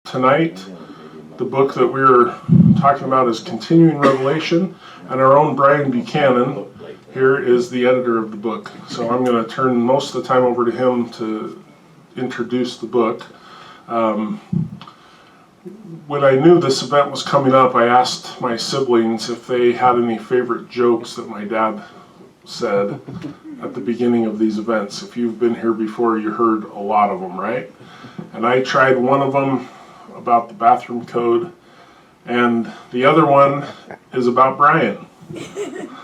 Tonight, the book that we're talking about is Continuing Revelation, and our own Bryan Buchanan here is the editor of the book. So I'm going to turn most of the time over to him to introduce the book. When I knew this event was coming up, I asked my siblings if they had any favorite jokes that my dad said at the beginning of these events. If you've been here before, you heard a lot of them, right? And I tried one of them about the bathroom code, and the other one is about Bryan.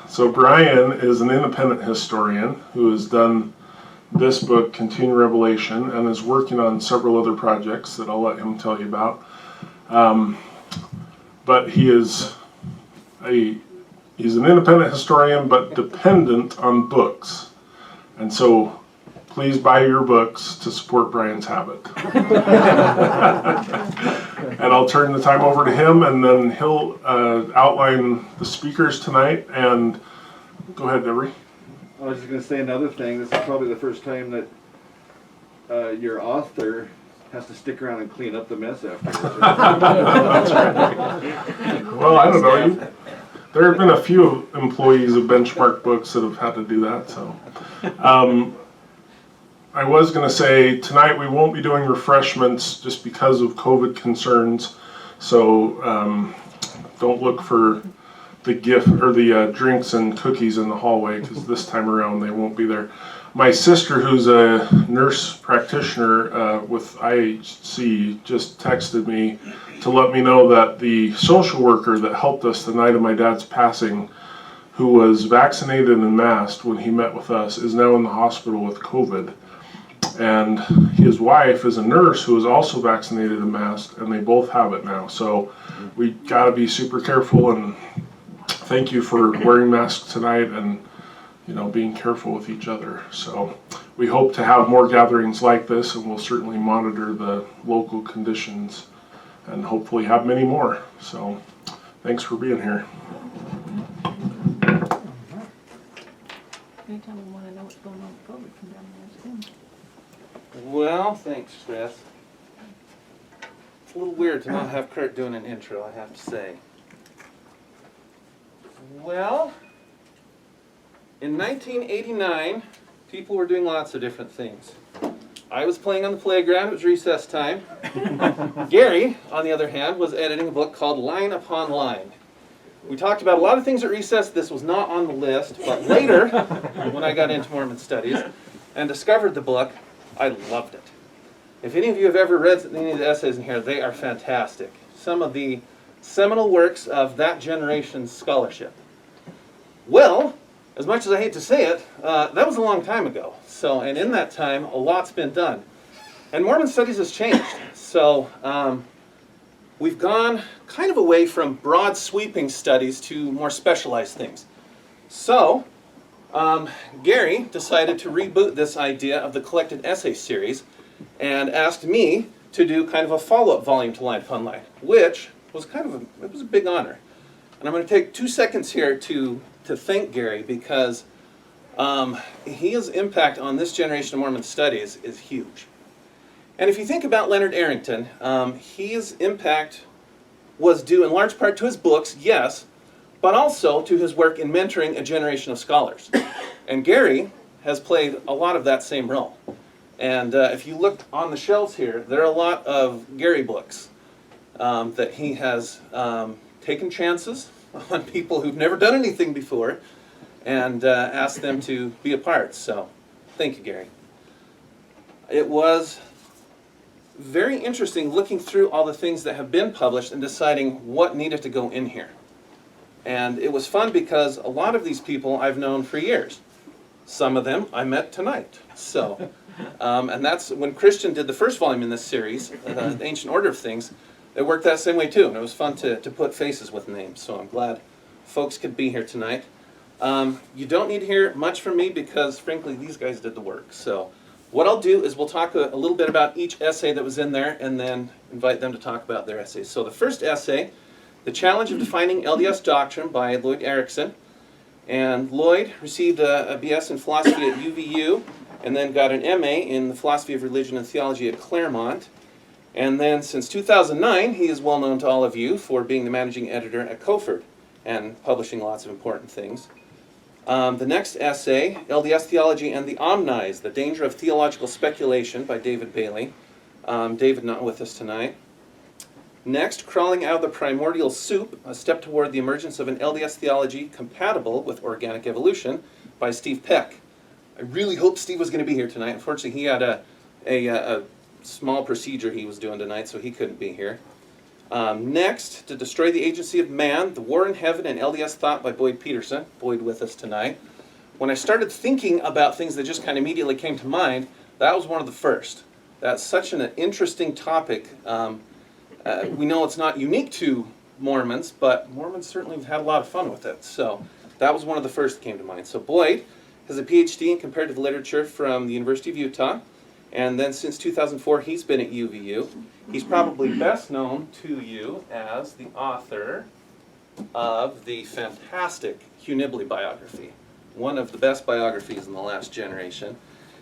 So Bryan is an independent historian who has done this book, Continuing Revelation, and is working on several other projects that I'll let him tell you about. But he's an independent historian, but dependent on books. And so please buy your books to support Bryan's habit. And I'll turn the time over to him, and then he'll outline the speakers tonight. And go ahead, Deborah. I was just going to say another thing. This is probably the first time that your author has to stick around and clean up the mess afterwards. Well, I don't know. There have been a few employees of Benchmark Books that have had to do that. So, I was going to say tonight we won't be doing refreshments just because of COVID concerns. So don't look for the gift or the drinks and cookies in the hallway, because this time around they won't be there. My sister, who's a nurse practitioner with IHC, just texted me to let me know that the social worker that helped us the night of my dad's passing, who was vaccinated and masked when he met with us, is now in the hospital with COVID. And his wife is a nurse who is also vaccinated and masked, and they both have it now. So we got to be super careful, and thank you for wearing masks tonight and being careful with each other. So we hope to have more gatherings like this, and we'll certainly monitor the local conditions and hopefully have many more. So thanks for being here. Anytime we want to know what's going on with COVID, come down and ask him. Well, thanks, Chris. It's a little weird to not have Kurt doing an intro, I have to say. Well, in 1989, people were doing lots of different things. I was playing on the playground, it was recess time. Gary, on the other hand, was editing a book called Line Upon Line. We talked about a lot of things at recess. This was not on the list, but later, when I got into Mormon studies and discovered the book, I loved it. If any of you have ever read any of the essays in here, they are fantastic. Some of the seminal works of that generation's scholarship. Well, as much as I hate to say it, that was a long time ago. So, and in that time, a lot's been done. And Mormon studies has changed. So, we've gone kind of away from broad sweeping studies to more specialized things. So, Gary decided to reboot this idea of the collected essay series and asked me to do kind of a follow-up volume to Line Upon Line, which was it was a big honor. And I'm going to take 2 seconds here to thank Gary, because his impact on this generation of Mormon studies is huge. And if you think about Loyd Ericson, his impact was due in large part to his books, yes, but also to his work in mentoring a generation of scholars. And Gary has played a lot of that same role. And if you look on the shelves here, there are a lot of Gary books that he has taken chances on people who've never done anything before and asked them to be a part. So thank you, Gary. It was very interesting looking through all the things that have been published and deciding what needed to go in here. And it was fun because a lot of these people I've known for years. Some of them I met tonight. So, and that's when Christian did the first volume in this series, The Ancient Order of Things. It worked that same way too, and it was fun to put faces with names. So I'm glad folks could be here tonight. You don't need to hear much from me because, frankly, these guys did the work. So what I'll do is we'll talk a little bit about each essay that was in there and then invite them to talk about their essays. So the first essay, The Challenge of Defining LDS Doctrine by Loyd Ericson. And Loyd received a BS in philosophy at UVU and then got an MA in the philosophy of religion and theology at Claremont. And then since 2009, he is well known to all of you for being the managing editor at Coford and publishing lots of important things. The next essay, LDS Theology and the Omnis, The Danger of Theological Speculation by David Bailey. David not with us tonight. Next, Crawling Out of the Primordial Soup, A Step Toward the Emergence of an LDS Theology Compatible with Organic Evolution by Steve Peck. I really hoped Steve was going to be here tonight. Unfortunately, he had a small procedure he was doing tonight, so he couldn't be here. Next, To Destroy the Agency of Man, The War in Heaven and LDS Thought by Boyd Petersen. Boyd with us tonight. When I started thinking about things that just kind of immediately came to mind, that was one of the first. That's such an interesting topic. We know it's not unique to Mormons, but Mormons certainly have had a lot of fun with it. So that was one of the first that came to mind. So Boyd has a PhD in comparative literature from the University of Utah. And then since 2004, he's been at UVU. He's probably best known to you as the author of the fantastic Hugh Nibley biography, one of the best biographies in the last generation.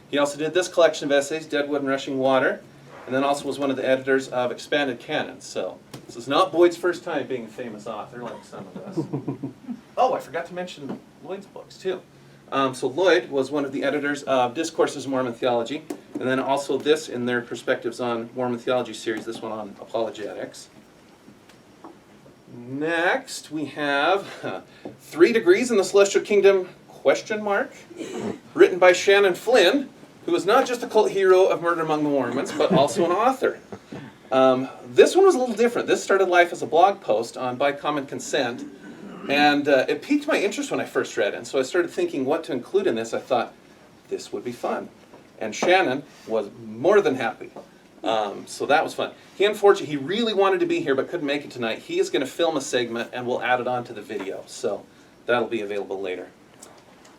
He also did this collection of essays, Deadwood and Rushing Water, and then also was one of the editors of Expanded Canon. So this is not Boyd's first time being a famous author like some of us. Oh, I forgot to mention Loyd's books too. So Loyd was one of the editors of Discourses in Mormon Theology, and then also this in their Perspectives on Mormon Theology series, this one on apologetics. Next, we have 3 Degrees in the Celestial Kingdom, ? Written by Shannon Flynn, who is not just a cult hero of Murder Among the Mormons, but also an author. This one was a little different. This started life as a blog post on By Common Consent, and it piqued my interest when I first read it. And so I started thinking what to include in this. I thought, this would be fun. And Shannon was more than happy. So that was fun. Unfortunately, he really wanted to be here but couldn't make it tonight. He is going to film a segment and we'll add it on to the video. So that'll be available later.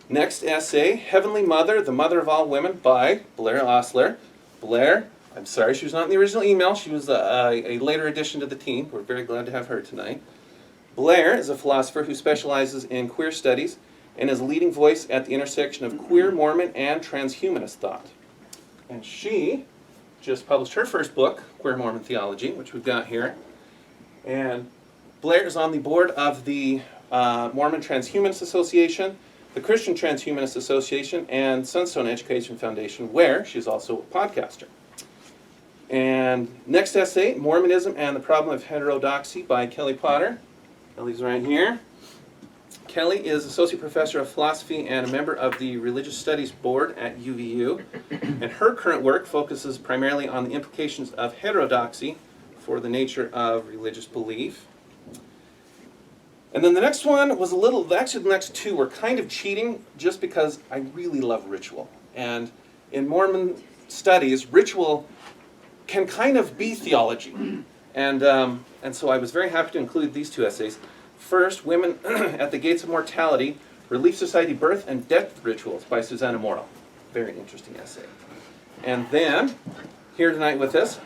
Next essay, Heavenly Mother, the Mother of All Women by Blaire Ostler. Blaire, I'm sorry she was not in the original email. She was a later addition to the team. We're very glad to have her tonight. Blaire is a philosopher who specializes in queer studies and is a leading voice at the intersection of queer Mormon and transhumanist thought. And she just published her first book, Queer Mormon Theology, which we've got here. And Blaire is on the board of the Mormon Transhumanist Association, the Christian Transhumanist Association, and Sunstone Education Foundation, where she's also a podcaster. And next essay, Mormonism and the Problem of Heterodoxy by Kelli Potter. Kelli's right here. Kelli is Associate Professor of Philosophy and a member of the Religious Studies Board at UVU. And her current work focuses primarily on the implications of heterodoxy for the nature of religious belief. And then the next one was actually the next 2 were kind of cheating just because I really love ritual. And in Mormon studies, ritual can kind of be theology. And so I was very happy to include these 2 essays. First, Women at the Gates of Mortality, Relief Society Birth and Death Rituals by Susanna Morrow. Very interesting essay. And then, here tonight with us,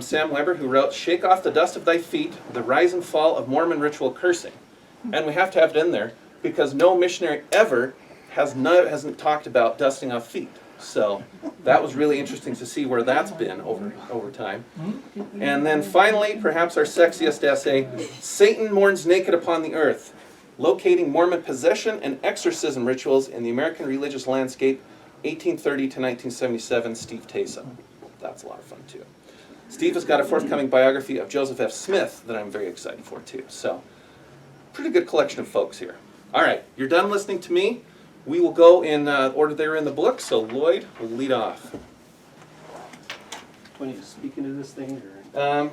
Sam Weber, who wrote Shake Off the Dust of Thy Feet, The Rise and Fall of Mormon Ritual Cursing. And we have to have it in there because no missionary ever hasn't talked about dusting off feet. So that was really interesting to see where that's been over time. And then finally, perhaps our sexiest essay, Satan Mourns Naked Upon the Earth, Locating Mormon Possession and Exorcism Rituals in the American Religious Landscape, 1830 to 1977, Steve Taysom. That's a lot of fun too. Steve has got a forthcoming biography of Joseph F. Smith that I'm very excited for too. So pretty good collection of folks here. All right, you're done listening to me. We will go in order they're in the book, so Loyd will lead off. Do I need to speak into this thing? Or?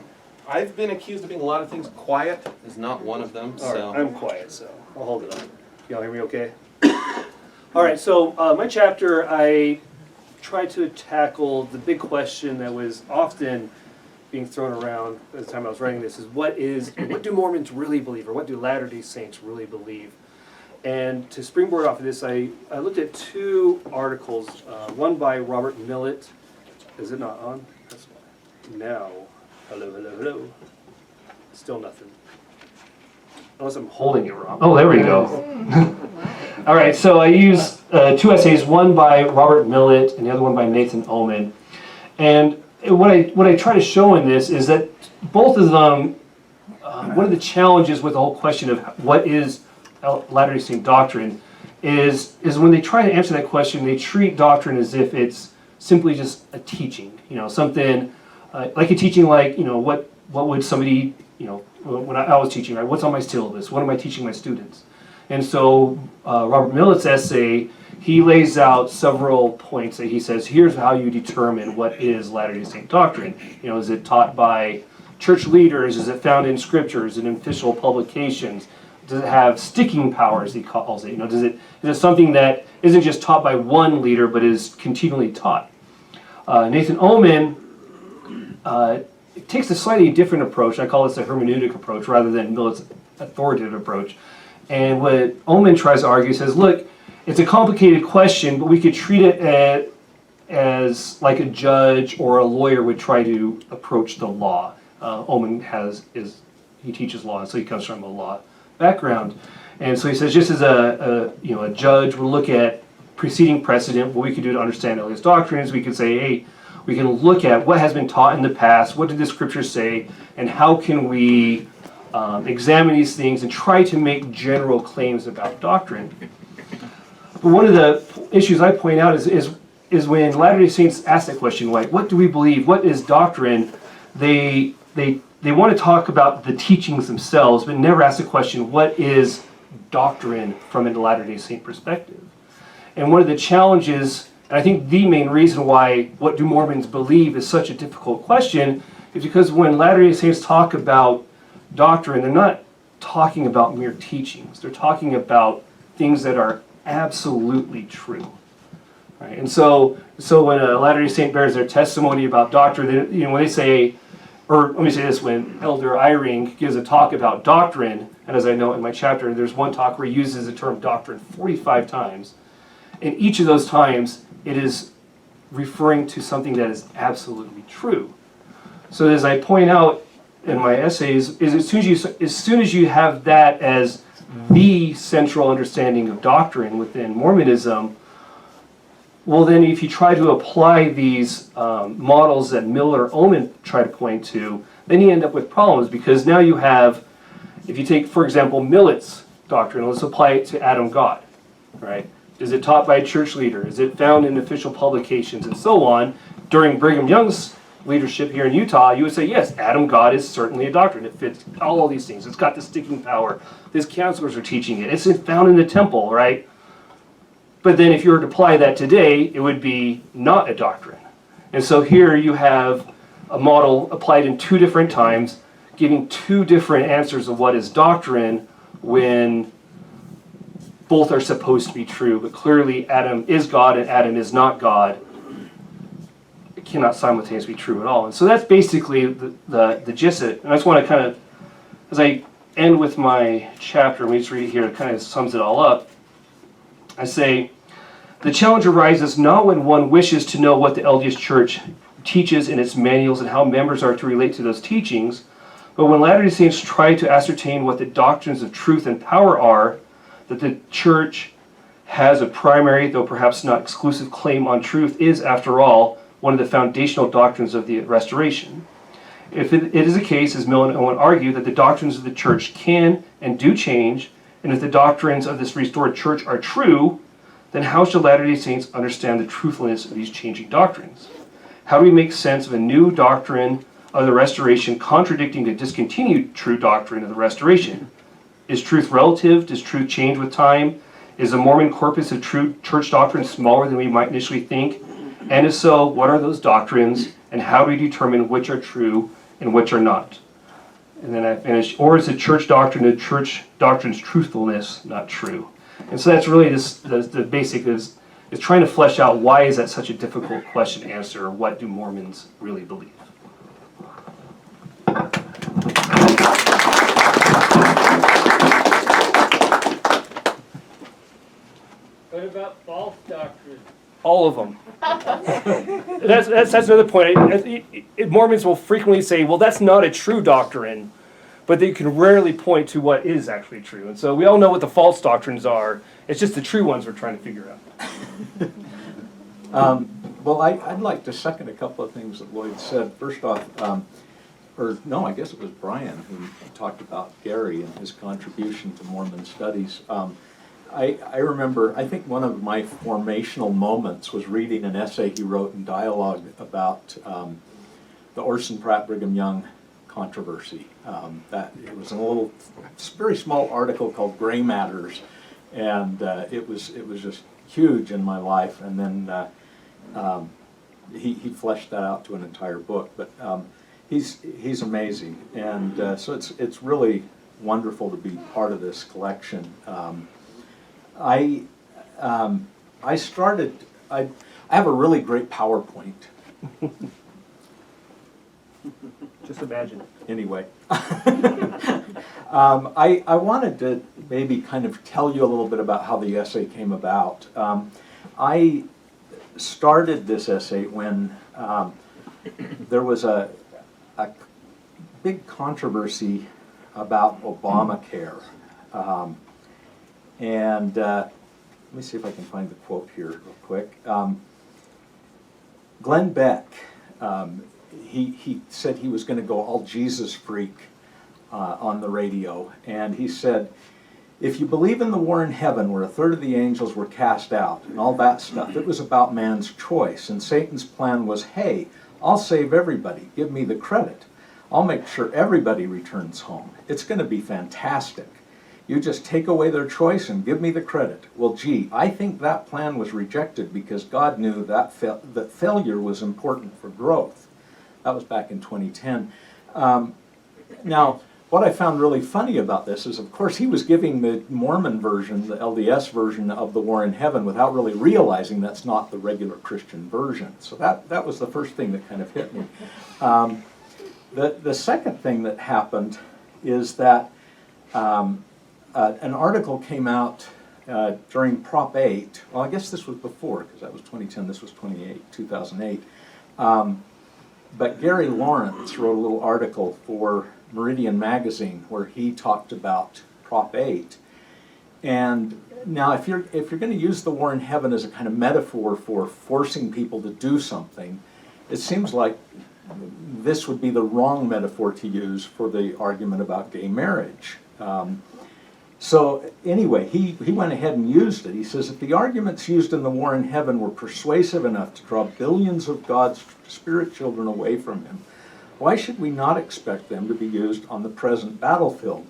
I've been accused of being a lot of things. Quiet is not one of them. All So right, I'm quiet, so I'll hold it on. Y'all hear me okay? All right, so my chapter, I tried to tackle the big question that was often being thrown around at the time I was writing this, is what do Mormons really believe, or what do Latter-day Saints really believe? And to springboard off of this, I looked at 2 articles, one by Robert Millett. Is it not on? That's why. Now, hello. Still nothing. Unless I'm holding it wrong. Oh, there we go. All right, so I used 2 essays, one by Robert Millett and the other one by Nathan Ullman. And what I try to show in this is that both of them, one of the challenges with the whole question of what is Latter-day Saint doctrine is when they try to answer that question, they treat doctrine as if it's simply just a teaching, something like a teaching, like, what would somebody, when I was teaching, right, what's on my syllabus, what am I teaching my students? And so Robert Millett's essay, he lays out several points that he says, here's how you determine what is Latter-day Saint doctrine. Is it taught by church leaders? Is it found in scriptures and in official publications? Does it have sticking power, as he calls it? Is it something that isn't just taught by one leader, but is continually taught? Nathan Ullman takes a slightly different approach. I call this a hermeneutic approach rather than Millett's authoritative approach. And what Ullman tries to argue says, look, it's a complicated question, but we could treat it as like a judge or a lawyer would try to approach the law. Ullman he teaches law, so he comes from a law background. And so he says, just as a judge would look at preceding precedent, what we could do to understand LDS doctrine is we could say, hey, we can look at what has been taught in the past, what did the scriptures say, and how can we examine these things and try to make general claims about doctrine. But one of the issues I point out is when Latter-day Saints ask that question, like, what do we believe, what is doctrine, they want to talk about the teachings themselves, but never ask the question, what is doctrine from a Latter-day Saint perspective? And one of the challenges, and I think the main reason why what do Mormons believe is such a difficult question, is because when Latter-day Saints talk about doctrine, they're not talking about mere teachings. They're talking about things that are absolutely true. Right? And so when a Latter-day Saint bears their testimony about doctrine, when they say, or let me say this, when Elder Eyring gives a talk about doctrine, and as I know in my chapter, there's one talk where he uses the term doctrine 45 times. And each of those times, it is referring to something that is absolutely true. So as I point out in my essays, is as soon as you have that as the central understanding of doctrine within Mormonism, well then if you try to apply these models that Miller or Ullman try to point to, then you end up with problems, because now you have, if you take, for example, Millett's doctrine, let's apply it to Adam God, right? Is it taught by a church leader? Is it found in official publications and so on? During Brigham Young's leadership here in Utah, you would say, yes, Adam God is certainly a doctrine. It fits all of these things. It's got the sticking power. These counselors are teaching it. It's found in the temple, right? But then if you were to apply that today, it would be not a doctrine. And so here you have a model applied in two different times, giving two different answers of what is doctrine when both are supposed to be true. But clearly Adam is God and Adam is not God. It cannot simultaneously be true at all. And so that's basically the gist of it. And I just want to kind of, as I end with my chapter, let me just read it here, it kind of sums it all up. I say, the challenge arises not when one wishes to know what the LDS Church teaches in its manuals and how members are to relate to those teachings, but when Latter-day Saints try to ascertain what the doctrines of truth and power are, that the Church has a primary, though perhaps not exclusive, claim on truth is, after all, one of the foundational doctrines of the Restoration. If it is a case, as Mill and Owen argue, that the doctrines of the Church can and do change, and if the doctrines of this restored Church are true, then how should Latter-day Saints understand the truthfulness of these changing doctrines? How do we make sense of a new doctrine of the Restoration contradicting the discontinued true doctrine of the Restoration? Is truth relative? Does truth change with time? Is the Mormon corpus of true church doctrine smaller than we might initially think? And if so, what are those doctrines, and how do we determine which are true and which are not? And then I finish, or is the church doctrine, the church doctrine's truthfulness not true? And so that's really the basic is trying to flesh out why is that such a difficult question to answer, or what do Mormons really believe? What about false doctrine? All of them. That's another point. Mormons will frequently say, well, that's not a true doctrine, but they can rarely point to what is actually true. And so we all know what the false doctrines are. It's just the true ones we're trying to figure out. Well, I'd like to second a couple of things that Loyd said. First off, I guess it was Bryan who talked about Gary and his contribution to Mormon studies. I remember, I think one of my formational moments was reading an essay he wrote in Dialogue about the Orson Pratt Brigham Young controversy. That it was in a little, very small article called Gray Matters, and it was just huge in my life. And then he fleshed that out to an entire book. But he's amazing, and so it's really wonderful to be part of this collection. I have a really great PowerPoint. Just imagine. Anyway, I wanted to maybe kind of tell you a little bit about how the essay came about. I started this essay when there was a big controversy about Obamacare. And let me see if I can find the quote here real quick. Glenn Beck, he said he was going to go all Jesus freak on the radio. And he said, if you believe in the war in heaven where a third of the angels were cast out and all that stuff, it was about man's choice. And Satan's plan was, hey, I'll save everybody. Give me the credit. I'll make sure everybody returns home. It's going to be fantastic. You just take away their choice and give me the credit. Well, gee, I think that plan was rejected because God knew that failure was important for growth. That was back in 2010. Now, what I found really funny about this is, of course, he was giving the Mormon version, the LDS version of the war in heaven without really realizing that's not the regular Christian version. So that was the first thing that kind of hit me. The second thing that happened is that an article came out during Prop 8. Well, I guess this was before, because that was 2010, this was 2008. But Gary Lawrence wrote a little article for Meridian Magazine where he talked about Prop 8. And now if you're going to use the war in heaven as a kind of metaphor for forcing people to do something, it seems like this would be the wrong metaphor to use for the argument about gay marriage. So anyway, he went ahead and used it. He says, if the arguments used in the war in heaven were persuasive enough to draw billions of God's spirit children away from him, why should we not expect them to be used on the present battlefield?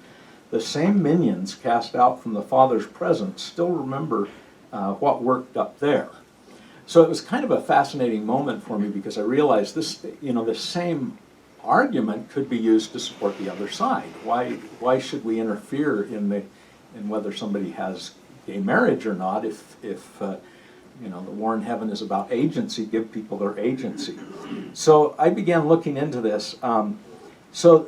The same minions cast out from the Father's presence still remember what worked up there. So it was kind of a fascinating moment for me because I realized this same argument could be used to support the other side. Why should we interfere in whether somebody has gay marriage or not if the war in heaven is about agency? Give people their agency. So I began looking into this. So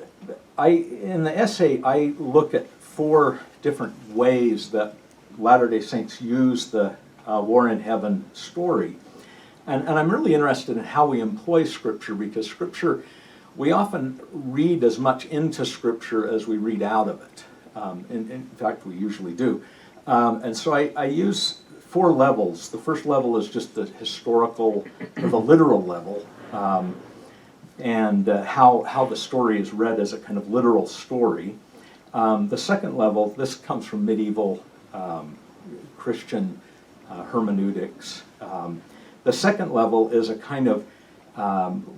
in the essay I look at 4 different ways that Latter-day Saints use the war in heaven story, and I'm really interested in how we employ Scripture, because Scripture, we often read as much into Scripture as we read out of it. In fact, we usually do. And so I use 4 levels. The first level is just the historical, or the literal level, and how the story is read as a kind of literal story. The second level, this comes from medieval Christian hermeneutics. The second level is a kind of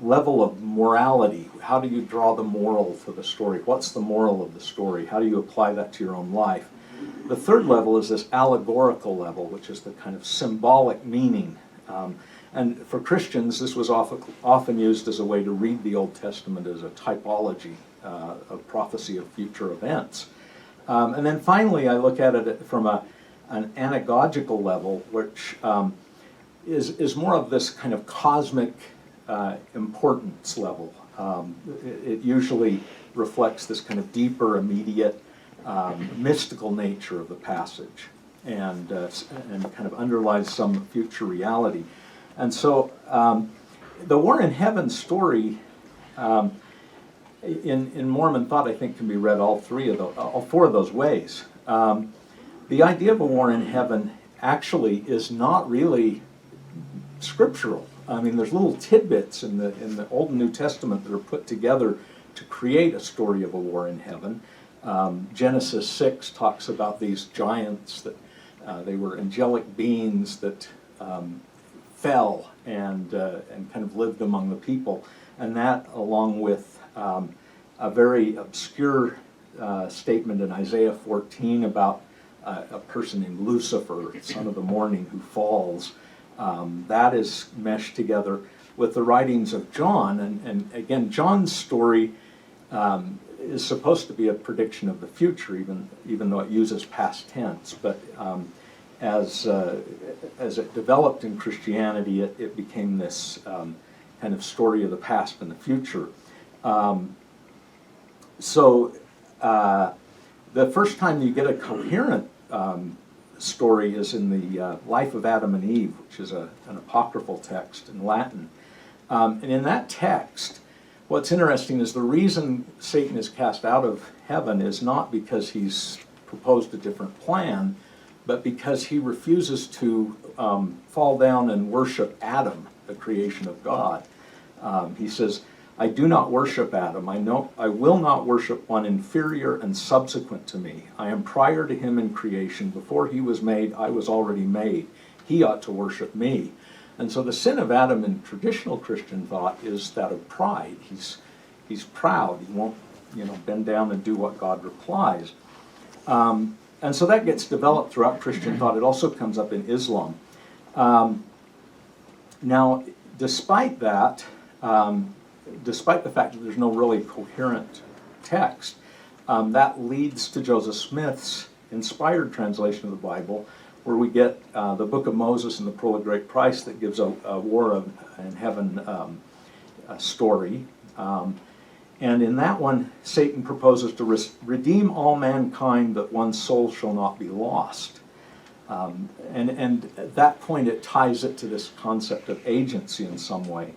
level of morality. How do you draw the moral to the story? What's the moral of the story? How do you apply that to your own life? The third level is this allegorical level, which is the kind of symbolic meaning. And for Christians, this was often used as a way to read the Old Testament as a typology, a prophecy of future events. And then finally, I look at it from an anagogical level, which is more of this kind of cosmic importance level. It usually reflects this kind of deeper, immediate, mystical nature of the passage, and kind of underlies some future reality. And so the war in heaven story in Mormon thought, I think, can be read all 4 of those ways. The idea of a war in heaven actually is not really scriptural. I mean, there's little tidbits in the Old and New Testament that are put together to create a story of a war in heaven. Genesis 6 talks about these giants that they were angelic beings that fell and kind of lived among the people, and that, along with a very obscure statement in Isaiah 14 about a person named Lucifer, son of the morning, who falls. That is meshed together with the writings of John, and again, John's story is supposed to be a prediction of the future, even though it uses past tense. But as it developed in Christianity, it became this kind of story of the past and the future. So the first time you get a coherent story is in the Life of Adam and Eve, which is an apocryphal text in Latin. And in that text, what's interesting is the reason Satan is cast out of heaven is not because he's proposed a different plan, but because he refuses to fall down and worship Adam, the creation of God. He says, I do not worship Adam. I will not worship one inferior and subsequent to me. I am prior to him in creation. Before he was made, I was already made. He ought to worship me. And so the sin of Adam in traditional Christian thought is that of pride. He's proud. He won't, bend down and do what God requires. And so that gets developed throughout Christian thought. It also comes up in Islam. Now, despite that, despite the fact that there's no really coherent text, that leads to Joseph Smith's inspired translation of the Bible, where we get the Book of Moses and the Pearl of Great Price that gives a war in heaven story. And in that one, Satan proposes to redeem all mankind, that one soul shall not be lost. And at that point, it ties it to this concept of agency in some way.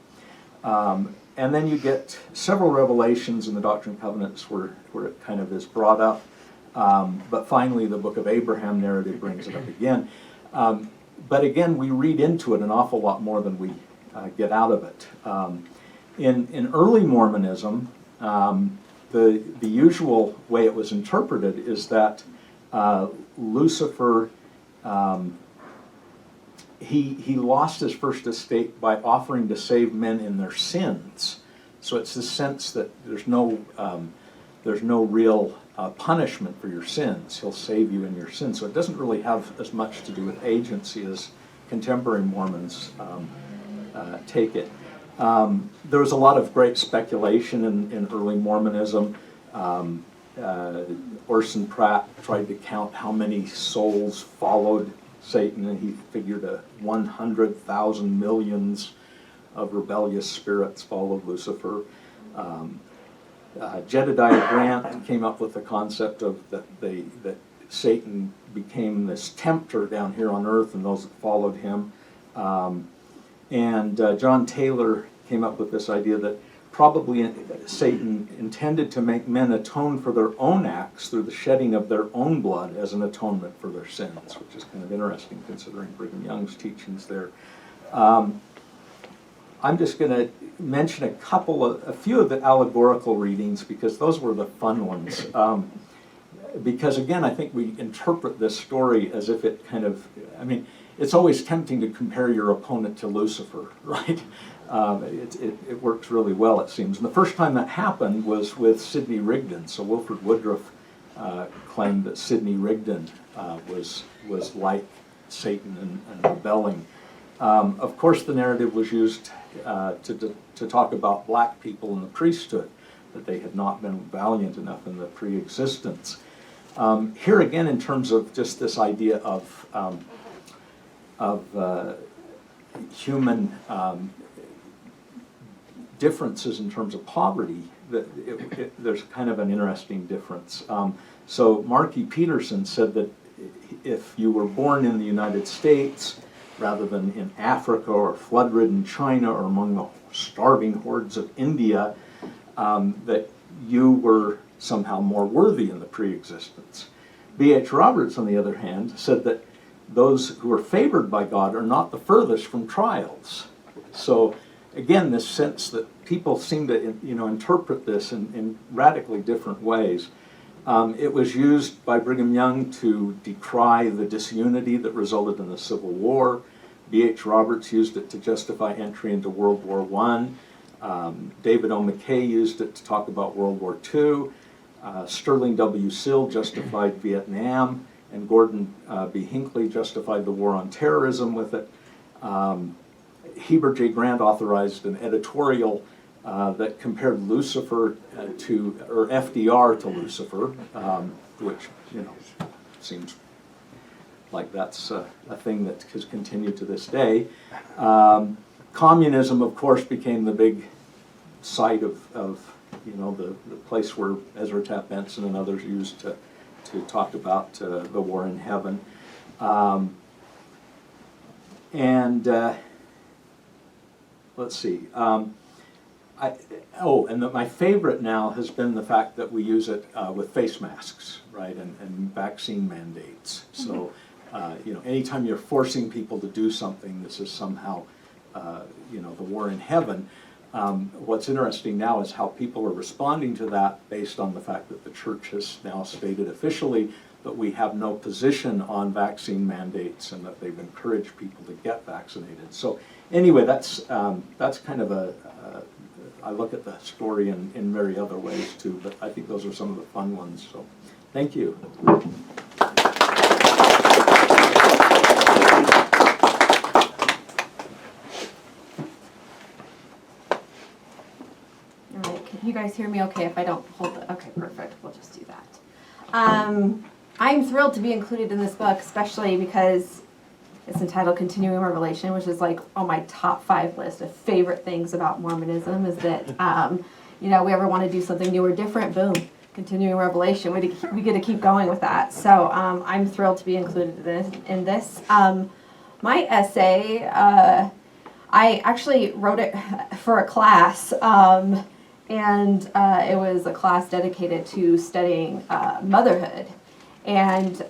And then you get several revelations in the Doctrine and Covenants where it kind of is brought up. But finally, the Book of Abraham narrative brings it up again. But again, we read into it an awful lot more than we get out of it. In early Mormonism, the usual way it was interpreted is that Lucifer, he lost his first estate by offering to save men in their sins. So it's the sense that there's no real punishment for your sins. He'll save you in your sins. So it doesn't really have as much to do with agency as contemporary Mormons take it. There was a lot of great speculation in early Mormonism. Orson Pratt tried to count how many souls followed Satan, and he figured 100,000 millions of rebellious spirits followed Lucifer. Jedediah Grant came up with the concept of that Satan became this tempter down here on earth, and those that followed him. And John Taylor came up with this idea that probably Satan intended to make men atone for their own acts through the shedding of their own blood as an atonement for their sins, which is kind of interesting considering Brigham Young's teachings there. I'm just going to mention a few of the allegorical readings, because those were the fun ones. Because again, I think we interpret this story as if it kind of, it's always tempting to compare your opponent to Lucifer, right? It works really well, it seems. And the first time that happened was with Sidney Rigdon. So Wilford Woodruff claimed that Sidney Rigdon was like Satan and rebelling. Of course, the narrative was used to talk about black people in the priesthood, that they had not been valiant enough in the pre-existence. Here again, in terms of just this idea of human differences in terms of poverty, there's kind of an interesting difference. So Marky Petersen said that if you were born in the United States rather than in Africa or flood-ridden China or among the starving hordes of India, that you were somehow more worthy in the pre-existence. B.H. Roberts, on the other hand, said that those who are favored by God are not the furthest from trials. So again, this sense that people seem to interpret this in radically different ways. It was used by Brigham Young to decry the disunity that resulted in the Civil War. B.H. Roberts used it to justify entry into World War I. David O. McKay used it to talk about World War II. Sterling W. Sill justified Vietnam, and Gordon B. Hinckley justified the war on terrorism with it. Heber J. Grant authorized an editorial that compared Lucifer or FDR to Lucifer, which, seems like that's a thing that has continued to this day. Communism, of course, became the big site of the place where Ezra Taft Benson and others used to talk about the war in heaven. Let's see. My favorite now has been the fact that we use it with face masks, right, and vaccine mandates. So, anytime you're forcing people to do something, this is somehow, the war in heaven. What's interesting now is how people are responding to that based on the fact that the church has now stated officially that we have no position on vaccine mandates and that they've encouraged people to get vaccinated. So anyway, that's kind of I look at the story in very other ways too, but I think those are some of the fun ones. So thank you. You guys hear me okay if I don't hold the, okay, perfect, we'll just do that. I'm thrilled to be included in this book, especially because it's entitled Continuing Revelation, which is like on my top 5 list of favorite things about Mormonism, is that, we ever want to do something new or different, boom, Continuing Revelation, we get to keep going with that. So I'm thrilled to be included in this. My essay, I actually wrote it for a class, and it was a class dedicated to studying motherhood. And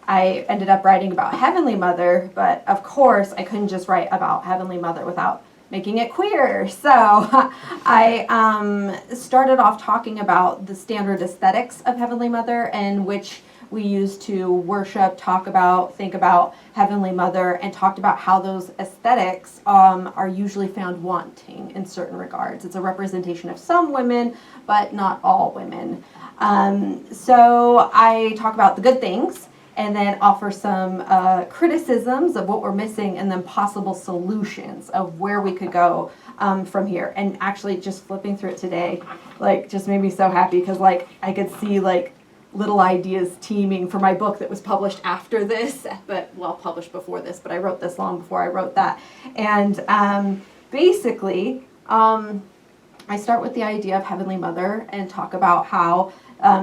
I ended up writing about Heavenly Mother, but of course I couldn't just write about Heavenly Mother without making it queer. So I started off talking about the standard aesthetics of Heavenly Mother, and which we use to worship, talk about, think about Heavenly Mother, and talked about how those aesthetics are usually found wanting in certain regards. It's a representation of some women, but not all women. So I talk about the good things, and then offer some criticisms of what we're missing, and then possible solutions of where we could go from here. And actually just flipping through it today, just made me so happy, because I could see little ideas teeming for my book that was published after this, published before this, but I wrote this long before I wrote that. And basically, I start with the idea of Heavenly Mother and talk about how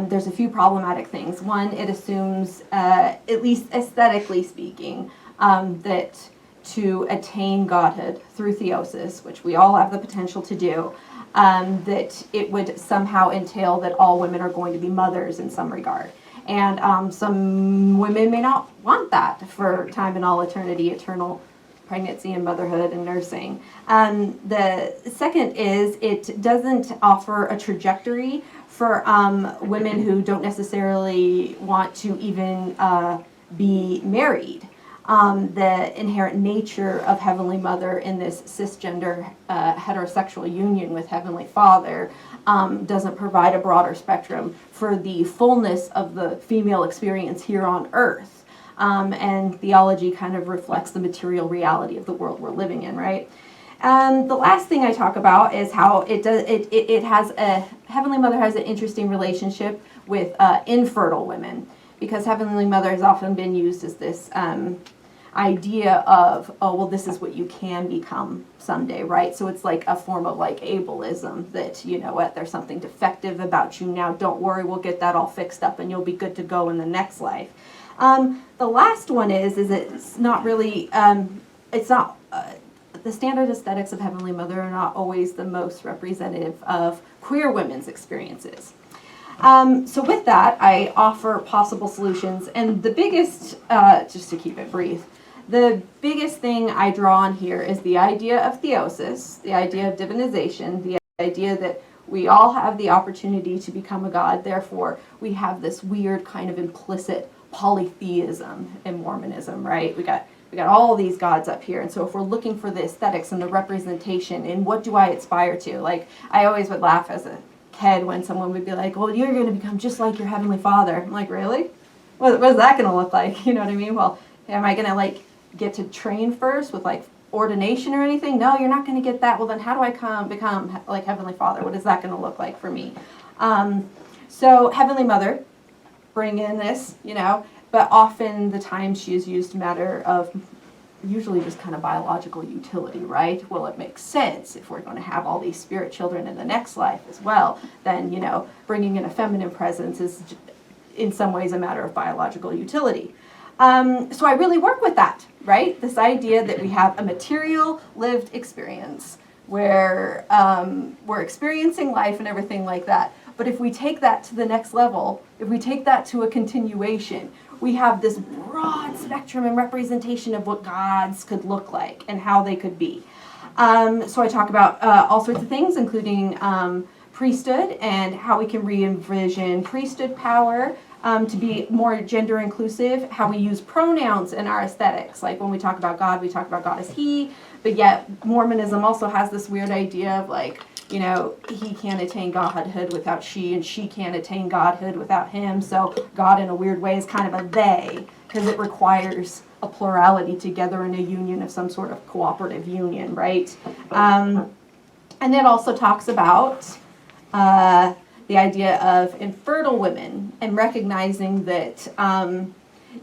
there's a few problematic things. One, it assumes, at least aesthetically speaking, that to attain godhood through theosis, which we all have the potential to do, that it would somehow entail that all women are going to be mothers in some regard. And some women may not want that for time and all eternity, eternal pregnancy and motherhood and nursing. The second is it doesn't offer a trajectory for women who don't necessarily want to even be married. The inherent nature of Heavenly Mother in this cisgender heterosexual union with Heavenly Father doesn't provide a broader spectrum for the fullness of the female experience here on earth. And theology kind of reflects the material reality of the world we're living in, right? The last thing I talk about is how Heavenly Mother has an interesting relationship with infertile women, because Heavenly Mother has often been used as this idea of, oh, well, this is what you can become someday, right? So it's like a form of ableism, that, you know what, there's something defective about you now, don't worry, we'll get that all fixed up and you'll be good to go in the next life. The last one is it's not really, the standard aesthetics of Heavenly Mother are not always the most representative of queer women's experiences. So with that, I offer possible solutions, and the biggest, just to keep it brief, the biggest thing I draw on here is the idea of theosis, the idea of divinization, the idea that we all have the opportunity to become a god, therefore we have this weird kind of implicit polytheism in Mormonism, right? We got all these gods up here, and so if we're looking for the aesthetics and the representation and what do I aspire to, like I always would laugh as a kid when someone would be like, well, you're going to become just like your heavenly father. I'm like, really? What is that going to look like? You know what I mean? Well, am I going to like get to train first with like ordination or anything? No, you're not going to get that. Well, then how do I become like Heavenly Father? What is that going to look like for me? So Heavenly Mother, bring in this, you know, but often the time she is used a matter of usually just kind of biological utility, right? Well, it makes sense if we're going to have all these spirit children in the next life as well, then, you know, bringing in a feminine presence is in some ways a matter of biological utility. So I really work with that, right? This idea that we have a material lived experience where we're experiencing life and everything like that. But if we take that to the next level, if we take that to a continuation, we have this broad spectrum and representation of what gods could look like and how they could be. So I talk about all sorts of things, including priesthood and how we can re-envision priesthood power to be more gender inclusive, how we use pronouns in our aesthetics. Like when we talk about God, we talk about God as he, but yet Mormonism also has this weird idea of like, you know, he can't attain godhood without she, and she can't attain godhood without him. So God in a weird way is kind of a they, because it requires a plurality together in a union of some sort of cooperative union, right? And it also talks about the idea of infertile women and recognizing that,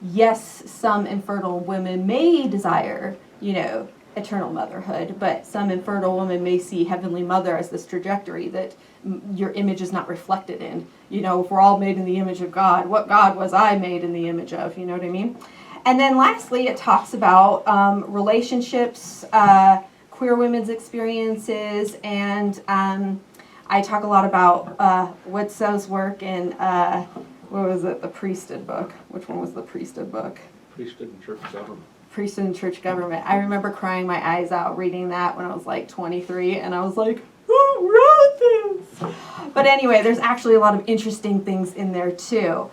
yes, some infertile women may desire, you know, eternal motherhood, but some infertile women may see Heavenly Mother as this trajectory that your image is not reflected in. You know, if we're all made in the image of God, what God was I made in the image of? You know what I mean? And then lastly, it talks about relationships, queer women's experiences, and I talk a lot about Woodsoe's work in, what was it, the Priesthood book? Which one was the Priesthood book? Priesthood and church government. Priesthood and Church Government. I remember crying my eyes out reading that when I was like 23, and I was like, who wrote this? But anyway, there's actually a lot of interesting things in there too.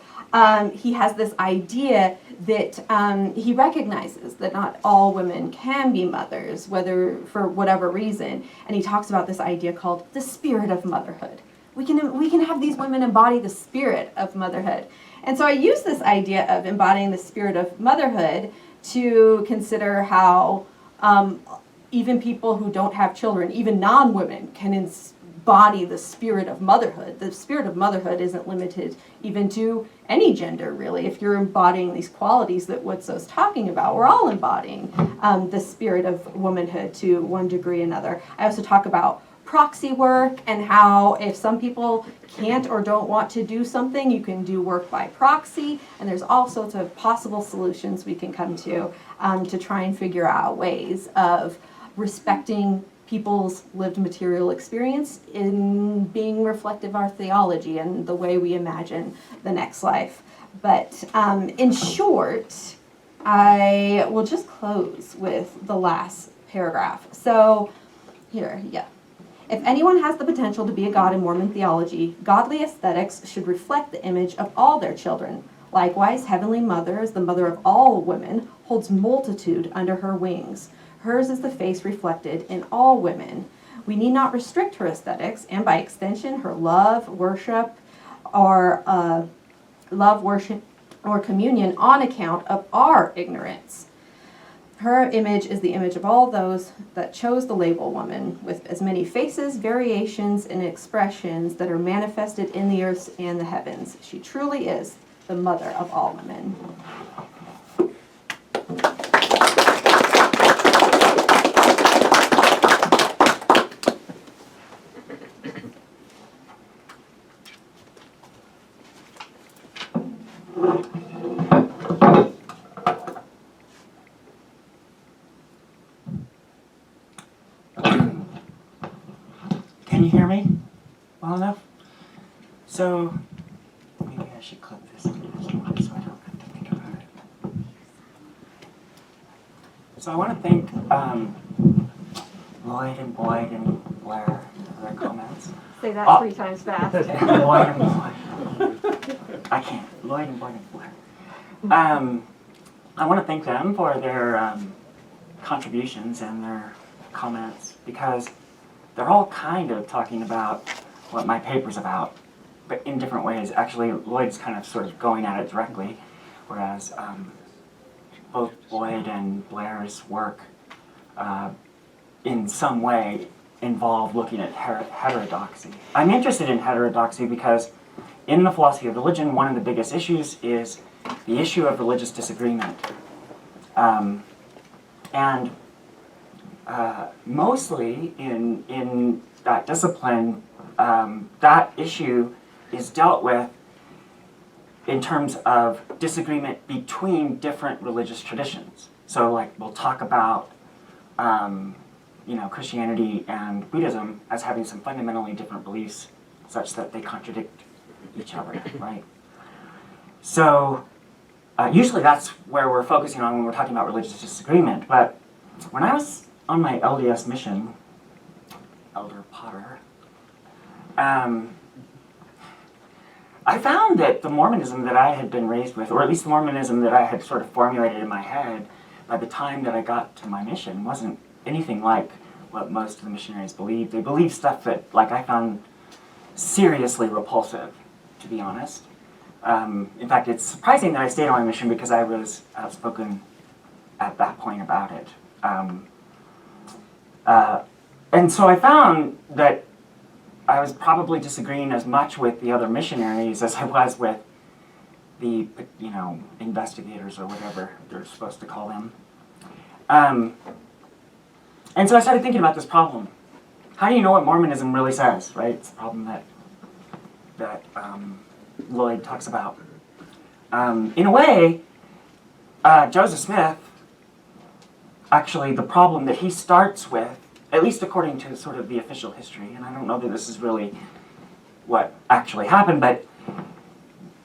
He has this idea that he recognizes that not all women can be mothers, whether for whatever reason, and he talks about this idea called the spirit of motherhood. We can have these women embody the spirit of motherhood. And so I use this idea of embodying the spirit of motherhood to consider how even people who don't have children, even non-women, can embody the spirit of motherhood. The spirit of motherhood isn't limited even to any gender, really. If you're embodying these qualities that Woodsoe's talking about, we're all embodying the spirit of womanhood to one degree or another. I also talk about proxy work and how if some people can't or don't want to do something, you can do work by proxy, and there's all sorts of possible solutions we can come to try and figure out ways of respecting people's lived material experience in being reflective of our theology and the way we imagine the next life. But in short, I will just close with the last paragraph. So here, yeah. If anyone has the potential to be a god in Mormon theology, godly aesthetics should reflect the image of all their children. Likewise, Heavenly Mother, as the mother of all women, holds multitude under her wings. Hers is the face reflected in all women. We need not restrict her aesthetics, and by extension, her love, worship, or communion on account of our ignorance. Her image is the image of all those that chose the label woman, with as many faces, variations, and expressions that are manifested in the earth and the heavens. She truly is the mother of all women. Can you hear me well enough? So, maybe I should clip this so I don't have to think about So I want to thank Loyd and Boyd and Blaire for their comments. Say that Oh. 3 times fast. Loyd and Boyd. I can't. Loyd and Boyd and Blaire. I want to thank them for their contributions and their comments, because they're all kind of talking about what my paper's about, but in different ways. Actually, Loyd's kind of sort of going at it directly, whereas both Boyd and Blaire's work in some way involve looking at heterodoxy. I'm interested in heterodoxy because in the philosophy of religion, one of the biggest issues is the issue of religious disagreement. And mostly in that discipline, that issue is dealt with in terms of disagreement between different religious traditions. So like we'll talk about Christianity and Buddhism as having some fundamentally different beliefs such that they contradict each other, right? So usually that's where we're focusing on when we're talking about religious disagreement. But when I was on my LDS mission, Elder Potter, I found that the Mormonism that I had been raised with, or at least the Mormonism that I had sort of formulated in my head by the time that I got to my mission, wasn't anything like what most of the missionaries believed. They believed stuff that, I found seriously repulsive, to be honest. In fact, it's surprising that I stayed on my mission because I was outspoken at that point about it. And so I found that I was probably disagreeing as much with the other missionaries as I was with the, investigators or whatever they're supposed to call them. And so I started thinking about this problem. How do you know what Mormonism really says, right? It's a problem that Loyd talks about. In a way, Joseph Smith, actually the problem that he starts with, at least according to sort of the official history, and I don't know that this is really what actually happened, but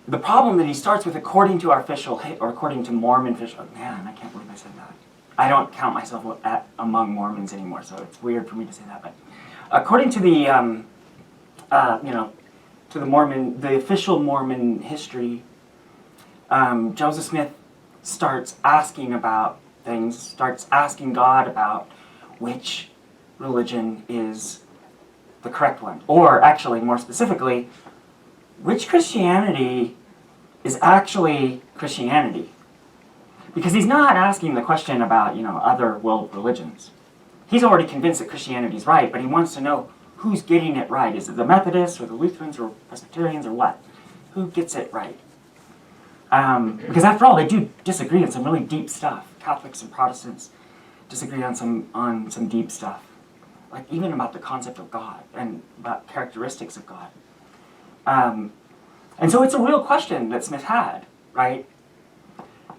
the problem that he starts with according to our official, or according to Mormon official, man, I can't believe I said that. I don't count myself among Mormons anymore, so it's weird for me to say that, but according to the, to the official Mormon history, Joseph Smith starts asking about things, starts asking God about which religion is the correct one. Or actually, more specifically, which Christianity is actually Christianity. Because he's not asking the question about, other world religions. He's already convinced that Christianity is right, but he wants to know who's getting it right. Is it the Methodists or the Lutherans or Presbyterians or what? Who gets it right? Because after all, they do disagree on some really deep stuff. Catholics and Protestants disagree on some deep stuff. Like even about the concept of God and about characteristics of God. And so it's a real question that Smith had, right?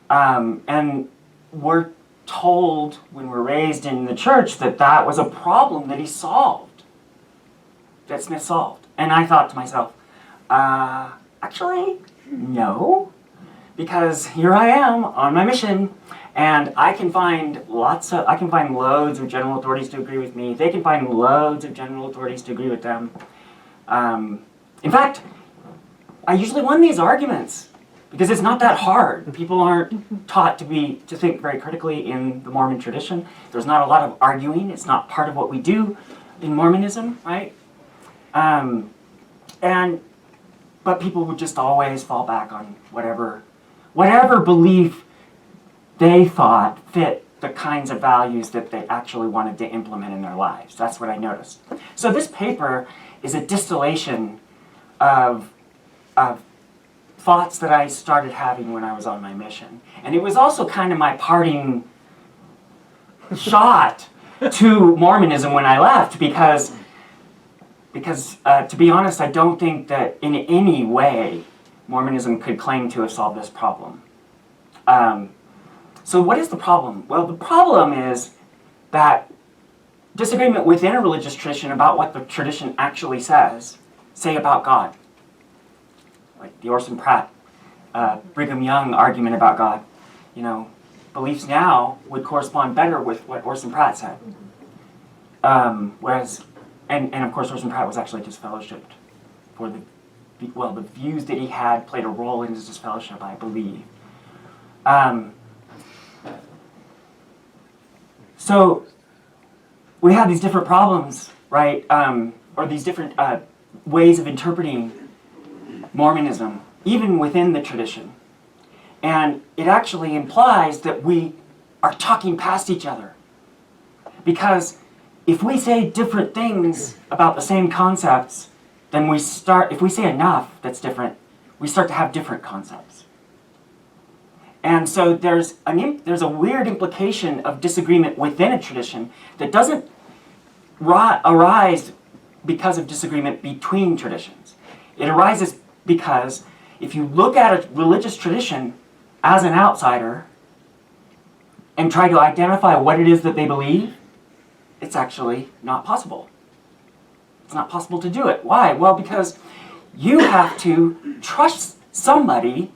And we're told when we're raised in the church that that was a problem that he solved, that Smith solved. And I thought to myself, actually, no, because here I am on my mission, and I can find loads of general authorities to agree with me. They can find loads of general authorities to agree with them. In fact, I usually won these arguments because it's not that hard. People aren't taught to think very critically in the Mormon tradition. There's not a lot of arguing. It's not part of what we do in Mormonism, right? But people would just always fall back on whatever belief they thought fit the kinds of values that they actually wanted to implement in their lives. That's what I noticed. So this paper is a distillation of thoughts that I started having when I was on my mission. And it was also kind of my parting shot to Mormonism when I left, because to be honest, I don't think that in any way Mormonism could claim to have solved this problem. So what is the problem? Well, the problem is that disagreement within a religious tradition about what the tradition actually says, say about God. Like the Orson Pratt, Brigham Young argument about God. beliefs now would correspond better with what Orson Pratt said. Whereas, and of course Orson Pratt was actually disfellowshipped for the views that he had played a role in his disfellowship, I believe. So we have these different problems, right? Or these different ways of interpreting Mormonism, even within the tradition. And it actually implies that we are talking past each other. Because if we say different things about the same concepts, then if we say enough that's different, we start to have different concepts. And so there's a weird implication of disagreement within a tradition that doesn't arise because of disagreement between traditions. It arises because if you look at a religious tradition as an outsider and try to identify what it is that they believe, it's actually not possible. It's not possible to do it. Why? Well, because you have to trust somebody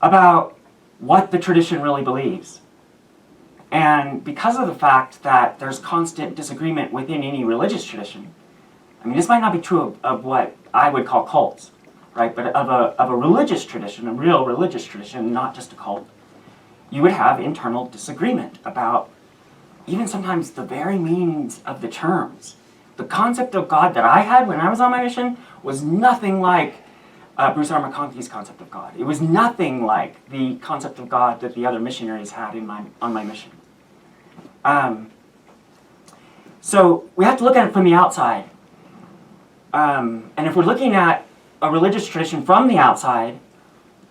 about what the tradition really believes. And because of the fact that there's constant disagreement within any religious tradition, I mean, this might not be true of what I would call cults, right? But of a religious tradition, a real religious tradition, not just a cult, you would have internal disagreement about even sometimes the very meanings of the terms. The concept of God that I had when I was on my mission was nothing like Bruce R. McConkey's concept of God. It was nothing like the concept of God that the other missionaries had on my mission. So we have to look at it from the outside. And if we're looking at a religious tradition from the outside,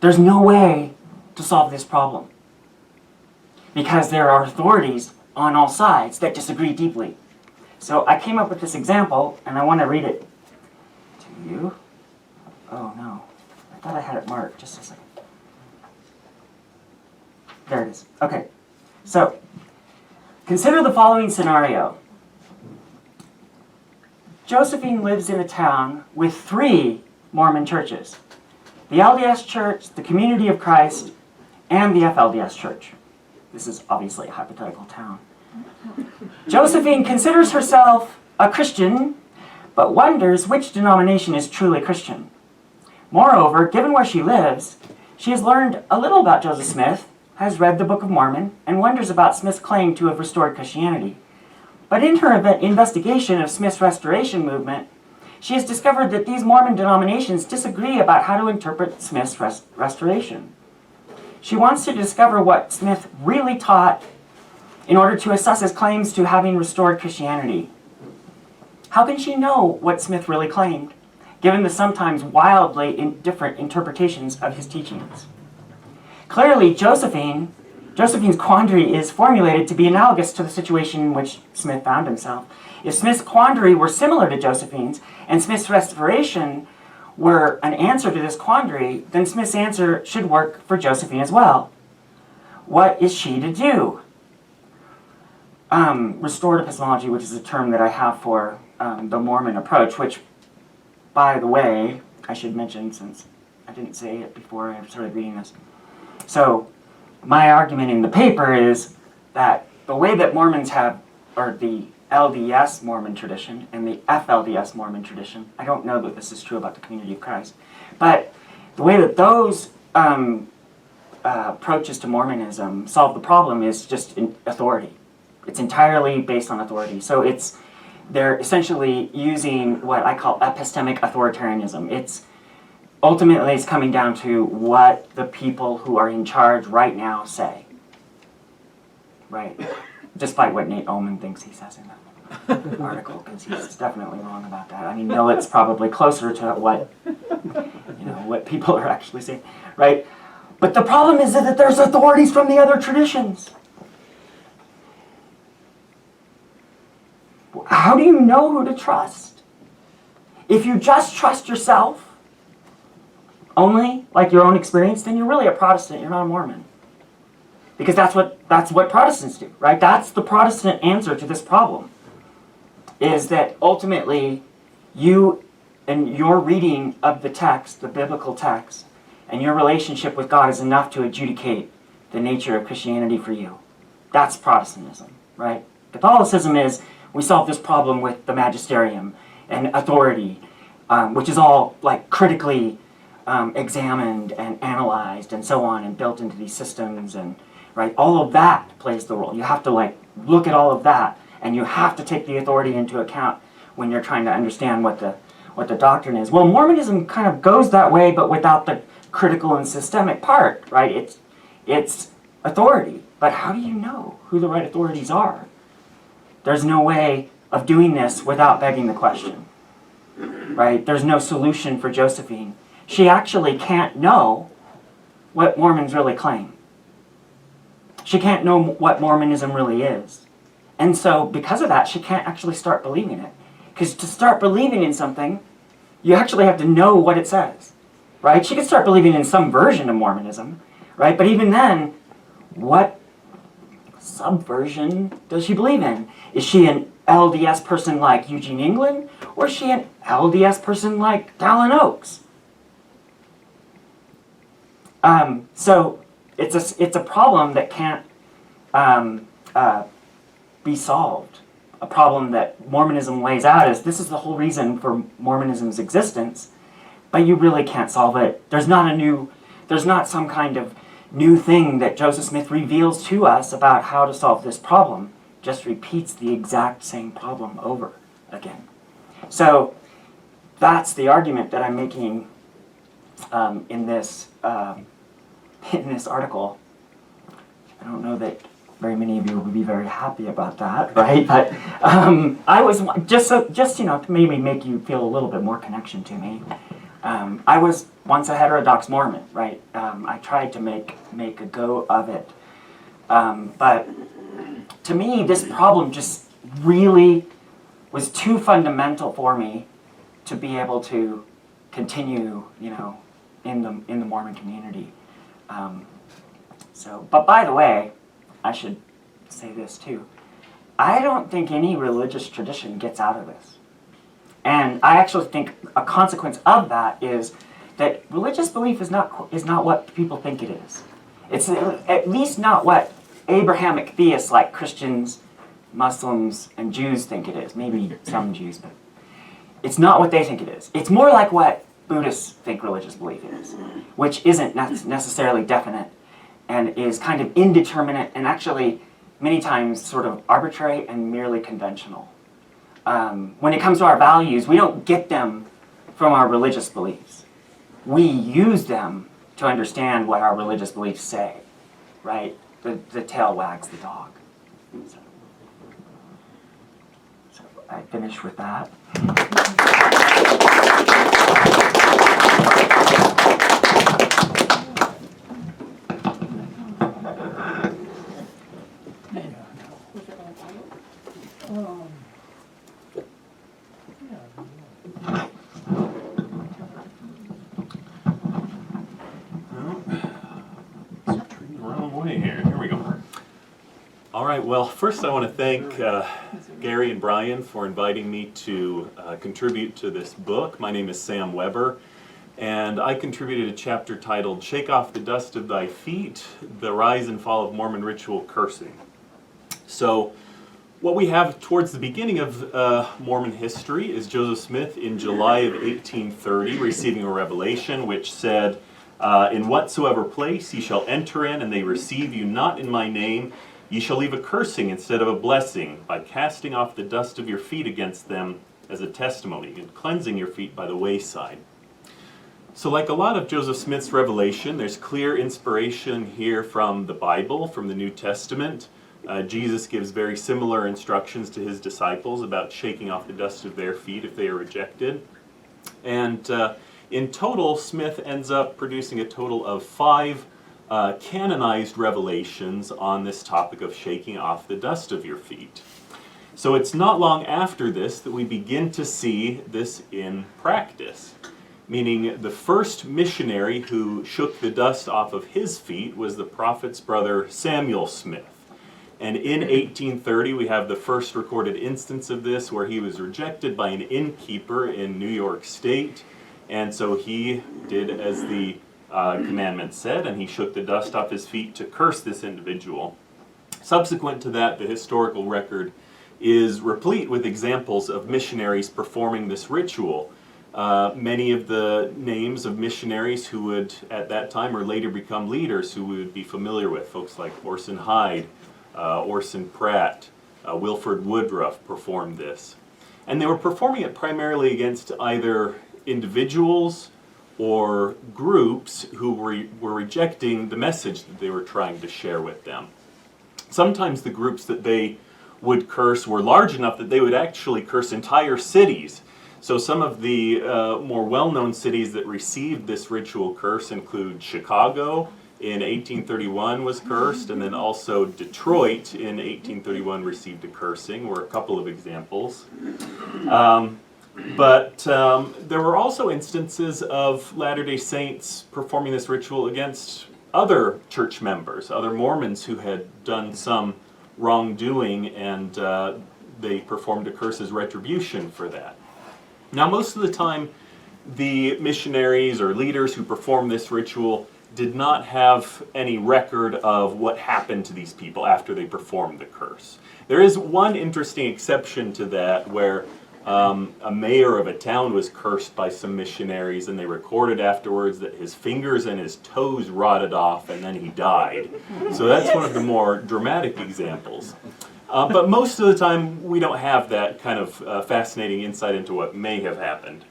there's no way to solve this problem. Because there are authorities on all sides that disagree deeply. So I came up with this example, and I want to read it to you. Oh no, I thought I had it marked. Just a second. There it is. Okay, so consider the following scenario. Josephine lives in a town with 3 Mormon churches: the LDS Church, the Community of Christ, and the FLDS Church. This is obviously a hypothetical town. Josephine considers herself a Christian, but wonders which denomination is truly Christian. Moreover, given where she lives, she has learned a little about Joseph Smith, has read the Book of Mormon, and wonders about Smith's claim to have restored Christianity. But in her investigation of Smith's restoration movement, she has discovered that these Mormon denominations disagree about how to interpret Smith's restoration. She wants to discover what Smith really taught in order to assess his claims to having restored Christianity. How can she know what Smith really claimed, given the sometimes wildly different interpretations of his teachings? Clearly, Josephine's quandary is formulated to be analogous to the situation in which Smith found himself. If Smith's quandary were similar to Josephine's, and Smith's restoration were an answer to this quandary, then Smith's answer should work for Josephine as well. What is she to do? Restored epistemology, which is a term that I have for the Mormon approach, which, by the way, I should mention since I didn't say it before I started reading this. So, my argument in the paper is that the way that Mormons have, or the LDS Mormon tradition and the FLDS Mormon tradition, I don't know that this is true about the Community of Christ, but the way that those approaches to Mormonism solve the problem is just in authority. It's entirely based on authority. So they're essentially using what I call epistemic authoritarianism. It's coming down to what the people who are in charge right now say. Right? Despite what Nate Oman thinks he says in that article, because he's definitely wrong about that. I mean, Millet's probably closer to what people are actually saying, right? But the problem is that there's authorities from the other traditions. How do you know who to trust? If you just trust yourself, only, like your own experience, then you're really a Protestant, you're not a Mormon. Because that's what Protestants do, right? That's the Protestant answer to this problem. Is that ultimately you and your reading of the text, the biblical text, and your relationship with God is enough to adjudicate the nature of Christianity for you. That's Protestantism, right? Catholicism is, we solve this problem with the magisterium and authority, which is all like critically examined and analyzed and so on and built into these systems, and right, all of that plays the role. You have to like look at all of that, and you have to take the authority into account when you're trying to understand what the doctrine is. Well, Mormonism kind of goes that way, but without the critical and systemic part, right? It's authority, but how do you know who the right authorities are? There's no way of doing this without begging the question, right? There's no solution for Josephine. She actually can't know what Mormons really claim. She can't know what Mormonism really is. And so because of that, she can't actually start believing it. Because to start believing in something, you actually have to know what it says, right? She could start believing in some version of Mormonism, right? But even then, what subversion does she believe in? Is she an LDS person like Eugene England, or is she an LDS person like Dallin Oaks? So it's a problem that can't be solved. A problem that Mormonism lays out is this is the whole reason for Mormonism's existence, but you really can't solve it. There's not some kind of new thing that Joseph Smith reveals to us about how to solve this problem. Just repeats the exact same problem over again. So that's the argument that I'm making in this article. I don't know that very many of you would be very happy about that, right? But I was just to maybe make you feel a little bit more connection to me. I was once a heterodox Mormon, right? I tried to make a go of it, but to me, this problem just really was too fundamental for me to be able to continue, in the Mormon community. But by the way, I should say this too. I don't think any religious tradition gets out of this. And I actually think a consequence of that is that religious belief is not what people think it is. It's at least not what Abrahamic theists like Christians, Muslims, and Jews think it is. Maybe some Jews, but it's not what they think it is. It's more like what Buddhists think religious belief is, which isn't necessarily definite and is kind of indeterminate and actually many times sort of arbitrary and merely conventional. When it comes to our values, we don't get them from our religious beliefs. We use them to understand what our religious beliefs say, right? The tail wags the dog. So I finish with that. Well, first I want to thank Gary and Bryan for inviting me to contribute to this book. My name is Sam Weber, and I contributed a chapter titled "Shake Off the Dust of Thy Feet, The Rise and Fall of Mormon Ritual Cursing." So what we have towards the beginning of Mormon history is Joseph Smith in July of 1830 receiving a revelation which said, "In whatsoever place ye shall enter in, and they receive you not in my name, ye shall leave a cursing instead of a blessing, by casting off the dust of your feet against them as a testimony, and cleansing your feet by the wayside." So like a lot of Joseph Smith's revelation, there's clear inspiration here from the Bible, from the New Testament. Jesus gives very similar instructions to his disciples about shaking off the dust of their feet if they are rejected. And in total, Smith ends up producing a total of 5 canonized revelations on this topic of shaking off the dust of your feet. So it's not long after this that we begin to see this in practice, meaning the first missionary who shook the dust off of his feet was the prophet's brother Samuel Smith. And in 1830 we have the first recorded instance of this, where he was rejected by an innkeeper in New York State, and so he did as the commandment said, and he shook the dust off his feet to curse this individual. Subsequent to that, the historical record is replete with examples of missionaries performing this ritual. Many of the names of missionaries who would at that time or later become leaders who we would be familiar with, folks like Orson Hyde, Orson Pratt, Wilford Woodruff performed this. And they were performing it primarily against either individuals or groups who were rejecting the message that they were trying to share with them. Sometimes the groups that they would curse were large enough that they would actually curse entire cities. So some of the more well-known cities that received this ritual curse include Chicago in 1831 was cursed, and then also Detroit in 1831 received a cursing, were a couple of examples. But there were also instances of Latter-day Saints performing this ritual against other church members, other Mormons who had done some wrongdoing, and they performed a curse as retribution for that. Now, most of the time, the missionaries or leaders who performed this ritual did not have any record of what happened to these people after they performed the curse. There is one interesting exception to that where a mayor of a town was cursed by some missionaries, and they recorded afterwards that his fingers and his toes rotted off and then he died. So that's one of the more dramatic examples. But most of the time we don't have that kind of fascinating insight into what may have happened.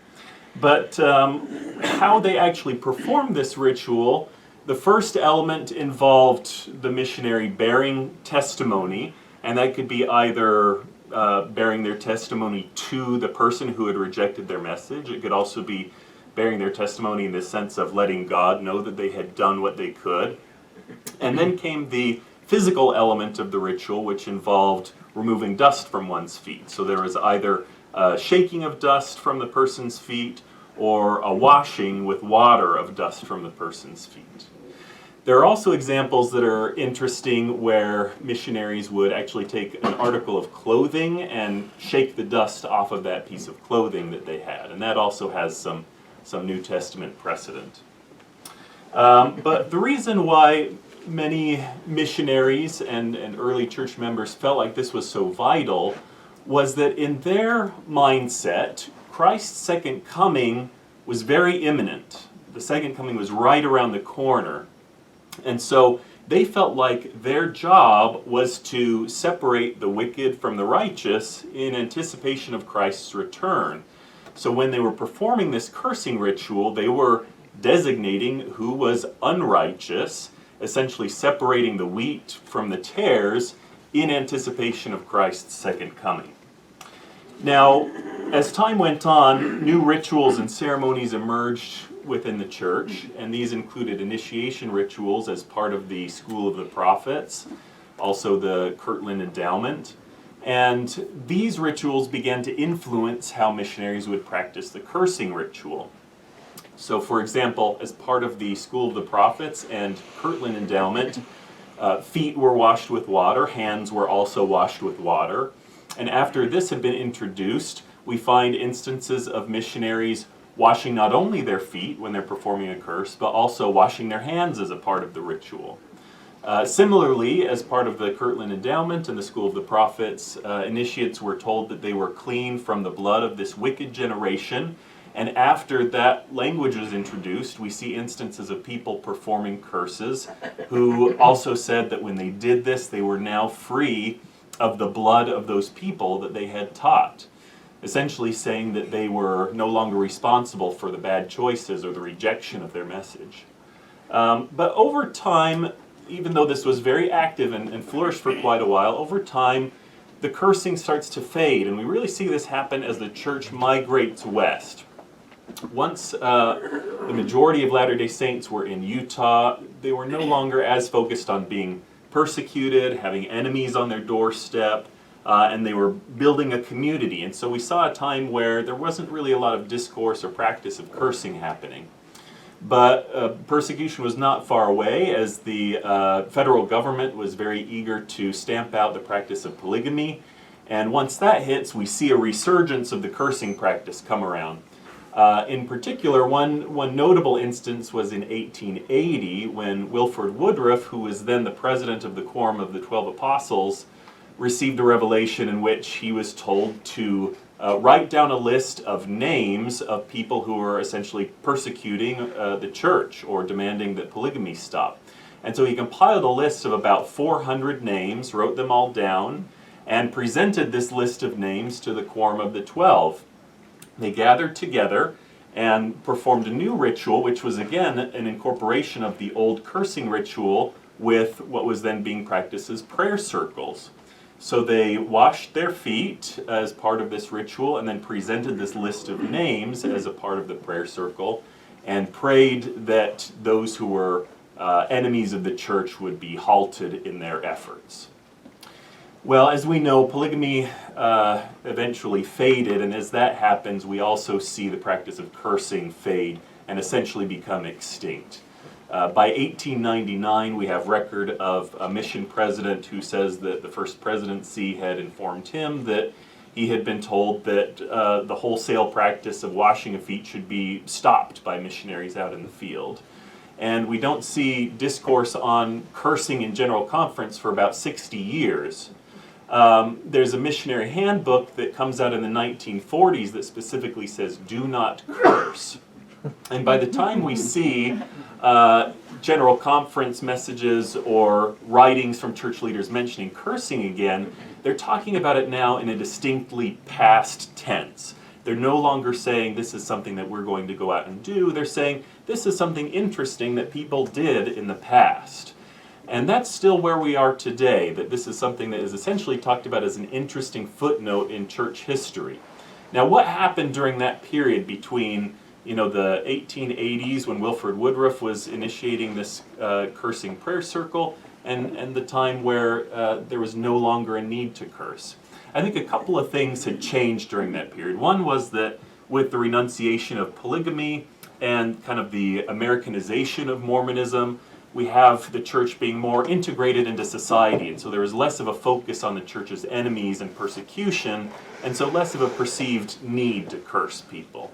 But how they actually performed this ritual, the first element involved the missionary bearing testimony, and that could be either bearing their testimony to the person who had rejected their message. It could also be bearing their testimony in the sense of letting God know that they had done what they could. And then came the physical element of the ritual, which involved removing dust from one's feet. So there was either a shaking of dust from the person's feet or a washing with water of dust from the person's feet. There are also examples that are interesting where missionaries would actually take an article of clothing and shake the dust off of that piece of clothing that they had. And that also has some New Testament precedent. But the reason why many missionaries and early church members felt like this was so vital was that in their mindset, Christ's second coming was very imminent. The second coming was right around the corner. And so they felt like their job was to separate the wicked from the righteous in anticipation of Christ's return. So when they were performing this cursing ritual, they were designating who was unrighteous, essentially separating the wheat from the tares in anticipation of Christ's second coming. Now, as time went on, new rituals and ceremonies emerged within the church, and these included initiation rituals as part of the School of the Prophets, also the Kirtland Endowment, and these rituals began to influence how missionaries would practice the cursing ritual. So, for example, as part of the School of the Prophets and Kirtland Endowment, feet were washed with water, hands were also washed with water, and after this had been introduced, we find instances of missionaries washing not only their feet when they're performing a curse, but also washing their hands as a part of the ritual. Similarly, as part of the Kirtland Endowment and the School of the Prophets, initiates were told that they were clean from the blood of this wicked generation, and after that language was introduced, we see instances of people performing curses who also said that when they did this, they were now free of the blood of those people that they had taught. Essentially saying that they were no longer responsible for the bad choices or the rejection of their message. But over time, even though this was very active and flourished for quite a while, over time the cursing starts to fade, and we really see this happen as the church migrates west. Once the majority of Latter-day Saints were in Utah, they were no longer as focused on being persecuted, having enemies on their doorstep, and they were building a community. And so we saw a time where there wasn't really a lot of discourse or practice of cursing happening. But persecution was not far away, as the federal government was very eager to stamp out the practice of polygamy. And once that hits, we see a resurgence of the cursing practice come around. In particular, one notable instance was in 1880 when Wilford Woodruff, who was then the president of the Quorum of the 12 Apostles, received a revelation in which he was told to write down a list of names of people who were essentially persecuting the church or demanding that polygamy stop. And so he compiled a list of about 400 names, wrote them all down, and presented this list of names to the Quorum of the 12. They gathered together and performed a new ritual, which was again an incorporation of the old cursing ritual with what was then being practiced as prayer circles. So they washed their feet as part of this ritual and then presented this list of names as a part of the prayer circle and prayed that those who were enemies of the church would be halted in their efforts. Well, as we know, polygamy eventually faded, and as that happens, we also see the practice of cursing fade and essentially become extinct. By 1899, we have record of a mission president who says that the first presidency had informed him that he had been told that the wholesale practice of washing of feet should be stopped by missionaries out in the field. And we don't see discourse on cursing in general conference for about 60 years. There's a missionary handbook that comes out in the 1940s that specifically says, do not curse. And by the time we see general conference messages or writings from church leaders mentioning cursing again, they're talking about it now in a distinctly past tense. They're no longer saying this is something that we're going to go out and do. They're saying this is something interesting that people did in the past. And that's still where we are today, that this is something that is essentially talked about as an interesting footnote in church history. Now, what happened during that period between the 1880s when Wilford Woodruff was initiating this cursing prayer circle and the time where there was no longer a need to curse? I think a couple of things had changed during that period. One was that with the renunciation of polygamy and kind of the Americanization of Mormonism, we have the church being more integrated into society, and so there was less of a focus on the church's enemies and persecution, and so less of a perceived need to curse people.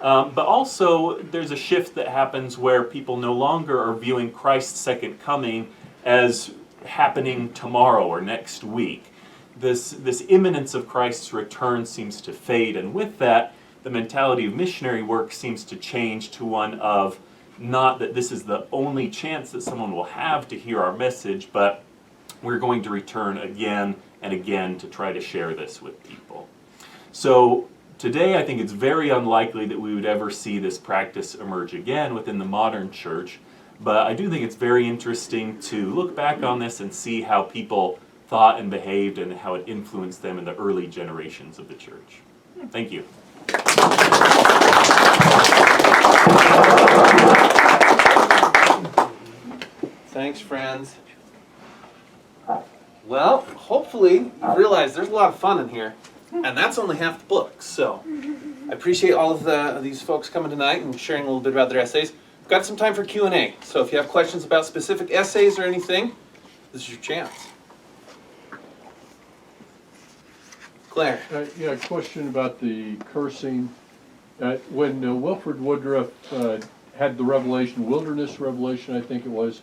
But also, there's a shift that happens where people no longer are viewing Christ's second coming as happening tomorrow or next week. This imminence of Christ's return seems to fade, and with that, the mentality of missionary work seems to change to one of not that this is the only chance that someone will have to hear our message, but we're going to return again and again to try to share this with people. So today, I think it's very unlikely that we would ever see this practice emerge again within the modern church, but I do think it's very interesting to look back on this and see how people thought and behaved and how it influenced them in the early generations of the church. Thank you. Thanks, friends. Well, hopefully you realize there's a lot of fun in here, and that's only half the book. So I appreciate all of these folks coming tonight and sharing a little bit about their essays. We've got some time for Q&A, so if you have questions about specific essays or anything, this is your chance. Blaire. Yeah, question about the cursing. When Wilford Woodruff had the revelation, wilderness revelation, I think it was,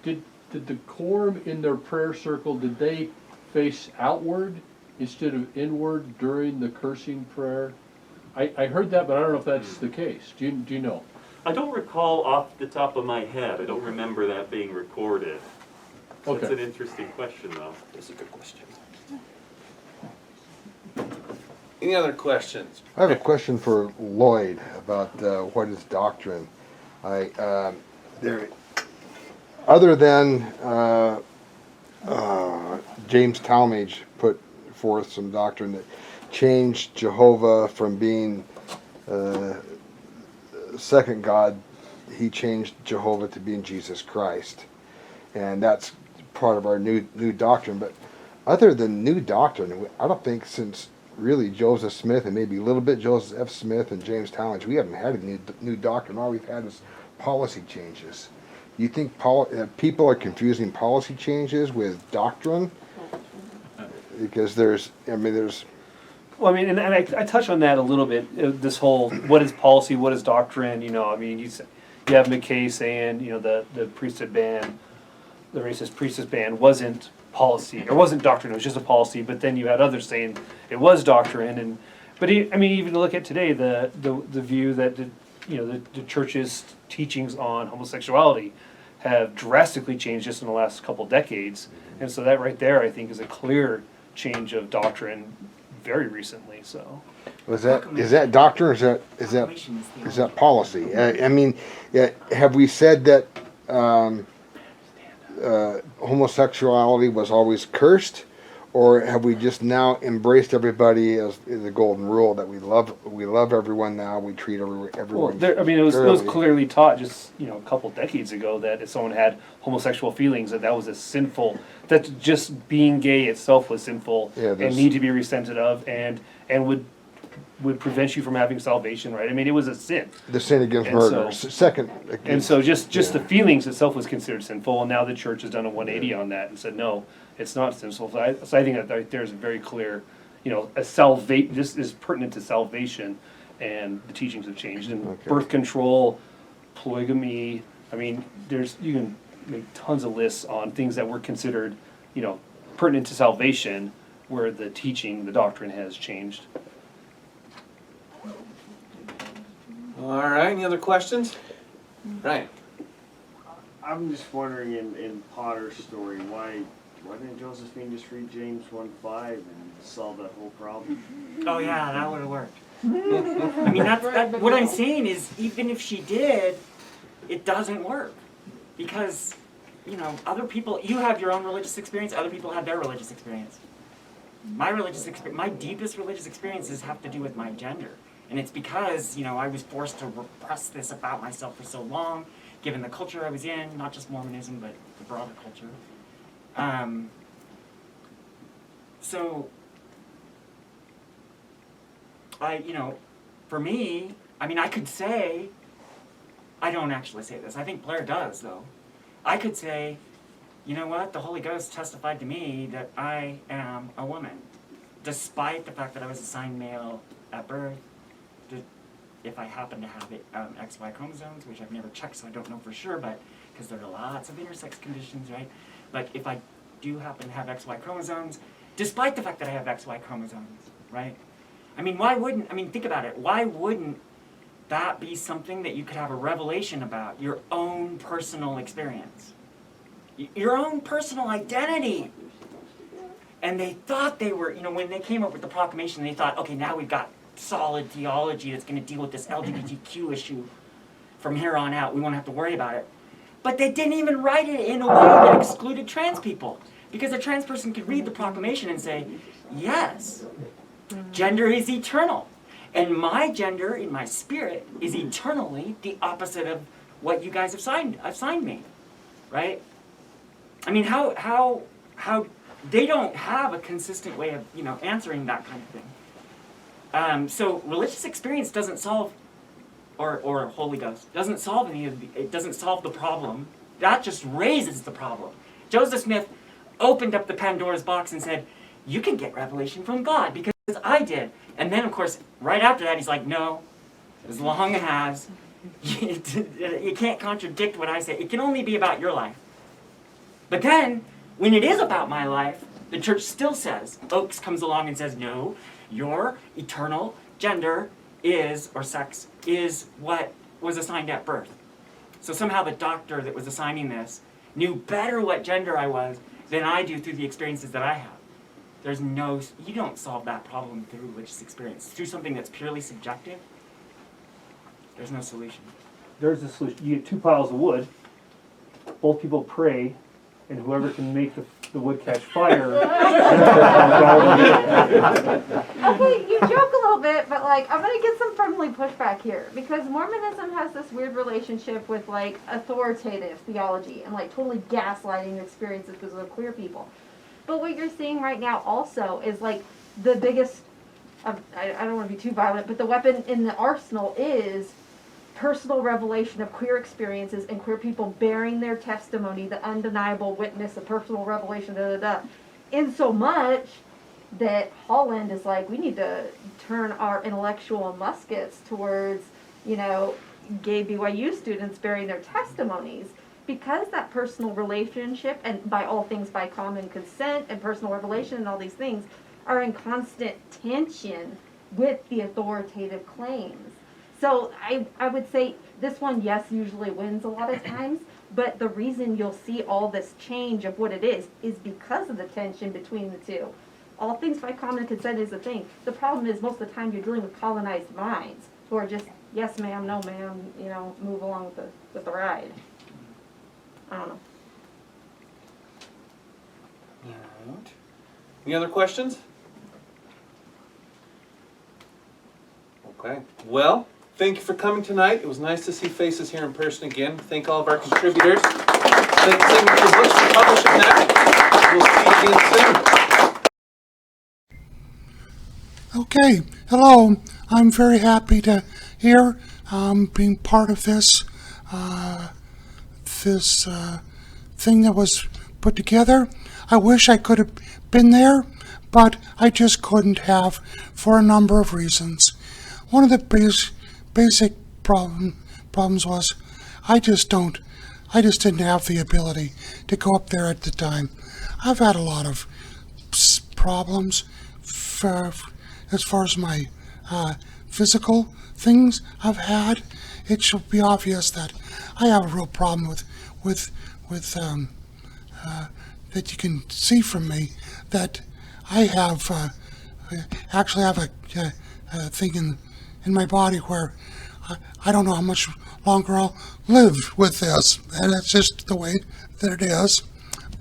did the quorum in their prayer circle, did they face outward instead of inward during the cursing prayer? I heard that, but I don't know if that's the case. Do you know? I don't recall off the top of my head. I don't remember that being recorded. Okay. That's an interesting question, though. That's a good question. Any other questions? I have a question for Loyd about what is doctrine. Other than James Talmage put forth some doctrine that changed Jehovah from being second God, he changed Jehovah to being Jesus Christ, and that's part of our new doctrine. But other than new doctrine, I don't think since really Joseph Smith and maybe a little bit Joseph F. Smith and James Talmage, we haven't had a new doctrine. All we've had is policy changes. Do you think people are confusing policy changes with doctrine? Because there's Well, I mean, and I touch on that a little bit. This whole what is policy, what is doctrine? You know, I mean, you have McKay saying, you know, the priesthood ban, the racist priesthood ban wasn't policy or wasn't doctrine. It was just a policy. But then you had others saying it was doctrine. And but I mean, even to look at today, the view that the church's teachings on homosexuality have drastically changed just in the last couple decades. And so that right there, I think, is a clear change of doctrine very recently. So is that doctrine, or is that policy? I mean, have we said that homosexuality was always cursed, or have we just now embraced everybody as the golden rule that we love everyone now, we treat everyone? Well, I mean, it was clearly taught just a couple decades ago that if someone had homosexual feelings, that was a sinful, that just being gay itself was sinful and need to be resented of, and would prevent you from having salvation, right? I mean, it was a sin. The sin against murder. And so just the feelings itself was considered sinful, and now the church has done a 180 on that and said, no, it's not sinful. So I think that right there is a very clear, this is pertinent to salvation, and the teachings have changed. And birth control, polygamy, I mean, you can make tons of lists on things that were considered, pertinent to salvation, where the teaching, the doctrine has changed. All right, any other questions? Right. I'm just wondering in Potter's story, why didn't Josephine just read James 1:5 and solve that whole problem? Oh yeah, that would have worked. I mean, what I'm saying is, even if she did, it doesn't work. Because, other people, you have your own religious experience, other people have their religious experience. My deepest religious experiences have to do with my gender. And it's because, I was forced to repress this about myself for so long, given the culture I was in, not just Mormonism, but the broader culture. So, for me, I mean, I could say, I don't actually say this, I think Blaire does, though. I could say, you know what, the Holy Ghost testified to me that I am a woman, despite the fact that I was assigned male at birth. If I happen to have XY chromosomes, which I've never checked, so I don't know for sure, but because there are lots of intersex conditions, right? But if I do happen to have XY chromosomes, despite the fact that I have XY chromosomes, right? I mean, think about it. Why wouldn't that be something that you could have a revelation about, your own personal experience? Your own personal identity. And they thought they were, when they came up with the proclamation, they thought, okay, now we've got solid theology that's going to deal with this LGBTQ issue from here on out. We won't have to worry about it. But they didn't even write it in a way that excluded trans people. Because a trans person could read the proclamation and say, yes, gender is eternal. And my gender in my spirit is eternally the opposite of what you guys have signed me. Right? I mean, how they don't have a consistent way of, answering that kind of thing. So religious experience doesn't solve, or Holy Ghost, doesn't solve it doesn't solve the problem. That just raises the problem. Joseph Smith opened up the Pandora's box and said, you can get revelation from God, because I did. And then, of course, right after that, he's like, no, as long as you can't contradict what I say. It can only be about your life. But then, when it is about my life, the church still says, Oakes comes along and says, no, your eternal gender is, or sex, is what was assigned at birth. So somehow the doctor that was assigning this knew better what gender I was than I do through the experiences that I have. You don't solve that problem through religious experience. Through something that's purely subjective, there's no solution. There's a solution. You get 2 piles of wood, both people pray, and whoever can make the wood catch fire. Okay, you joke a little bit, but I'm gonna get some friendly pushback here, because Mormonism has this weird relationship with authoritative theology and totally gaslighting experiences because of queer people. But what you're seeing right now also is the biggest, I don't want to be too violent, but the weapon in the arsenal is personal revelation of queer experiences and queer people bearing their testimony, the undeniable witness of personal revelation, in so much that Holland is like, we need to turn our intellectual muskets towards, gay BYU students bearing their testimonies, because that personal relationship, and by all things by common consent and personal revelation and all these things, are in constant tension with the authoritative claims. So I would say this one, yes, usually wins a lot of times, but the reason you'll see all this change of what it is because of the tension between the two. All things by common consent is a thing. The problem is most of the time you're dealing with colonized minds who are just, yes ma'am, no ma'am, move along with the ride. I don't know. Alright. Any other questions? Okay. Well, thank you for coming tonight. It was nice to see faces here in person again. Thank all of our contributors. Thank Signature Books for publishing that. We'll see you again soon. Okay, hello. I'm very happy to hear being part of this thing that was put together. I wish I could have been there, but I just couldn't have for a number of reasons. One of the basic problems was I just didn't have the ability to go up there at the time. I've had a lot of problems as far as my physical things I've had. It should be obvious that I have a real problem with that you can see from me that I have actually have a thing in my body where I don't know how much longer I'll live with this, and that's just the way that it is.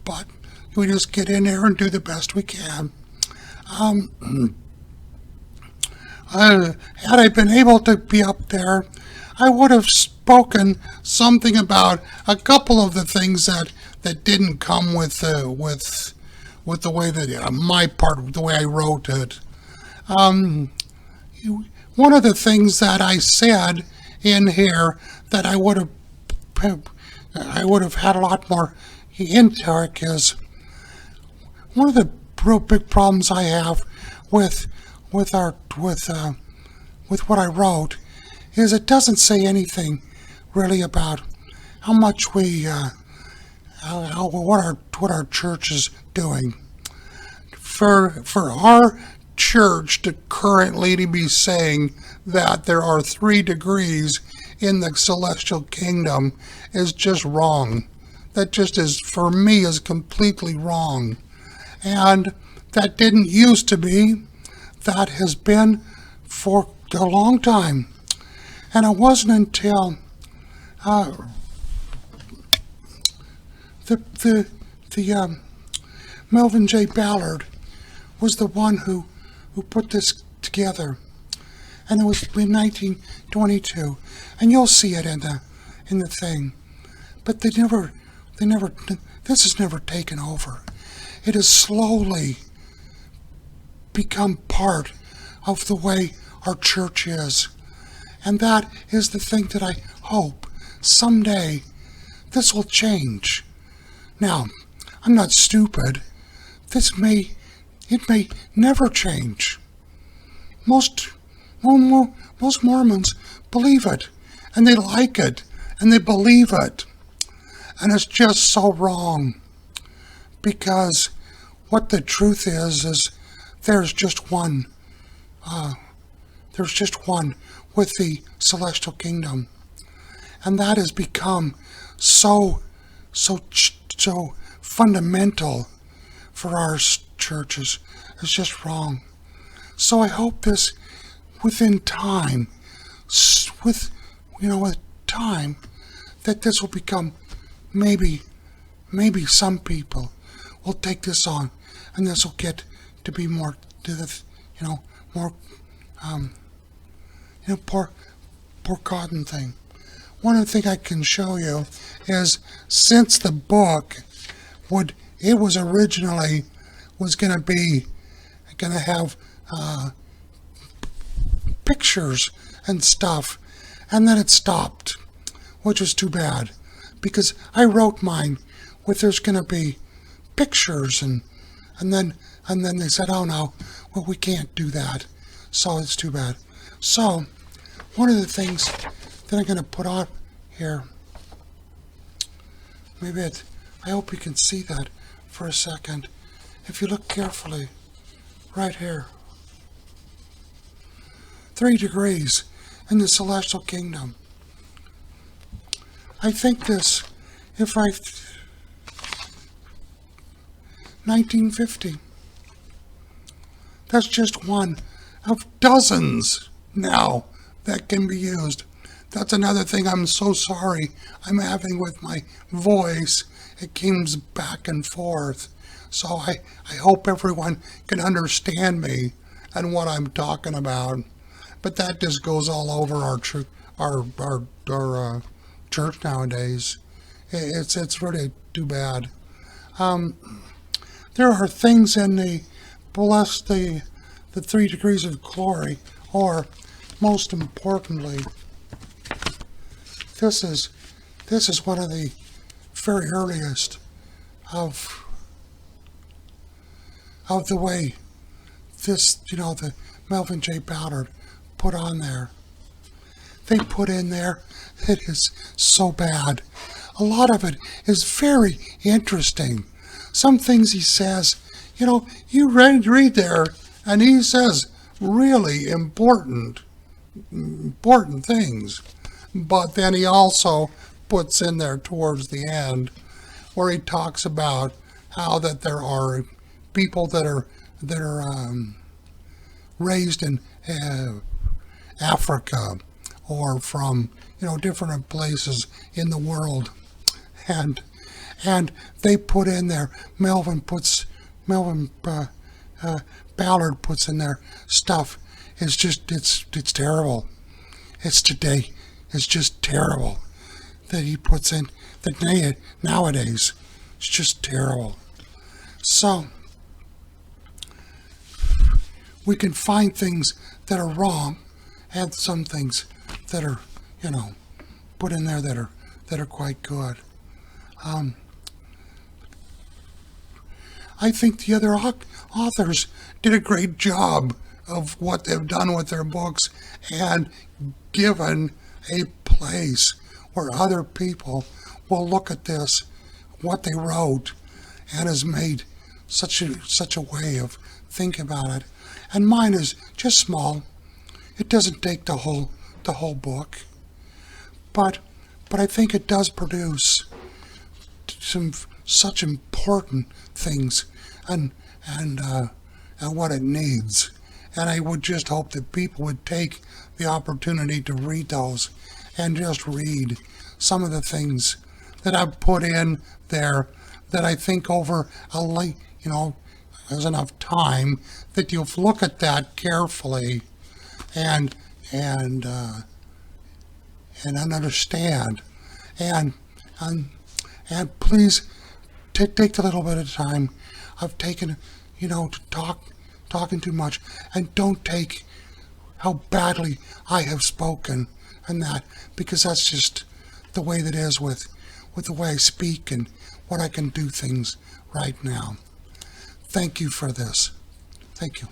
But we just get in there and do the best we can. Had I been able to be up there, I would have spoken something about a couple of the things that didn't come with the way that my part, the way I wrote it. One of the things that I said in here that I would have had a lot more into is one of the real big problems I have with what I wrote is it doesn't say anything really about how much what our church is doing. For our church to currently to be saying that there are 3 degrees in the celestial kingdom is just wrong. That just is, for me, is completely wrong. And that didn't used to be. That has been for a long time. And it wasn't until Melvin J. Ballard was the one who put this together. And it was in 1922. And you'll see it in the thing. But this has never taken over. It has slowly become part of the way our church is. And that is the thing that I hope someday this will change. Now, I'm not stupid. It may never change. Most Mormons believe it, and they like it, and they believe it. And it's just so wrong. Because what the truth is there's just one with the celestial kingdom. And that has become so fundamental for our churches. It's just wrong. So I hope this, within time, with time, that this will become, maybe some people will take this on, and this will get to be more to the, more, poor cotton thing. One of the things I can show you is, since the book was originally going to have pictures and stuff, and then it stopped, which was too bad, because I wrote mine with there's going to be pictures and then And then they said, oh no, well, we can't do that. So it's too bad. So one of the things that I'm going to put on here, I hope you can see that for a second. If you look carefully, right here, 3 degrees in the celestial kingdom. I think this, 1950, that's just one of dozens now that can be used. That's another thing I'm so sorry I'm having with my voice. It comes back and forth. So I hope everyone can understand me and what I'm talking about. But that just goes all over our church nowadays. It's really too bad. There are things in the 3 degrees of glory, or most importantly, this is one of the very earliest of the way this, the Melvin J. Ballard put on there. They put in there, it is so bad. A lot of it is very interesting. Some things he says, you read there, and he says really important things. But then he also puts in there towards the end where he talks about how that there are people that are raised in Africa or from different places in the world, and they put in there, Ballard puts in there stuff. It's terrible. It's just terrible that he puts in that nowadays. It's just terrible. So we can find things that are wrong and some things that are, put in there that are quite good. I think the other authors did a great job of what they've done with their books and given a place where other people will look at this, what they wrote, and has made such a way of thinking about it. And mine is just small. It doesn't take the whole book, but I think it does produce some such important things and what it needs. And I would just hope that people would take the opportunity to read those and just read some of the things that I've put in there that I think over there's enough time that you'll look at that carefully and understand and please take a little bit of time. I've taken to talking too much, and don't take how badly I have spoken and that, because that's just the way that is with the way I speak and what I can do things right now. Thank you for this. Thank you.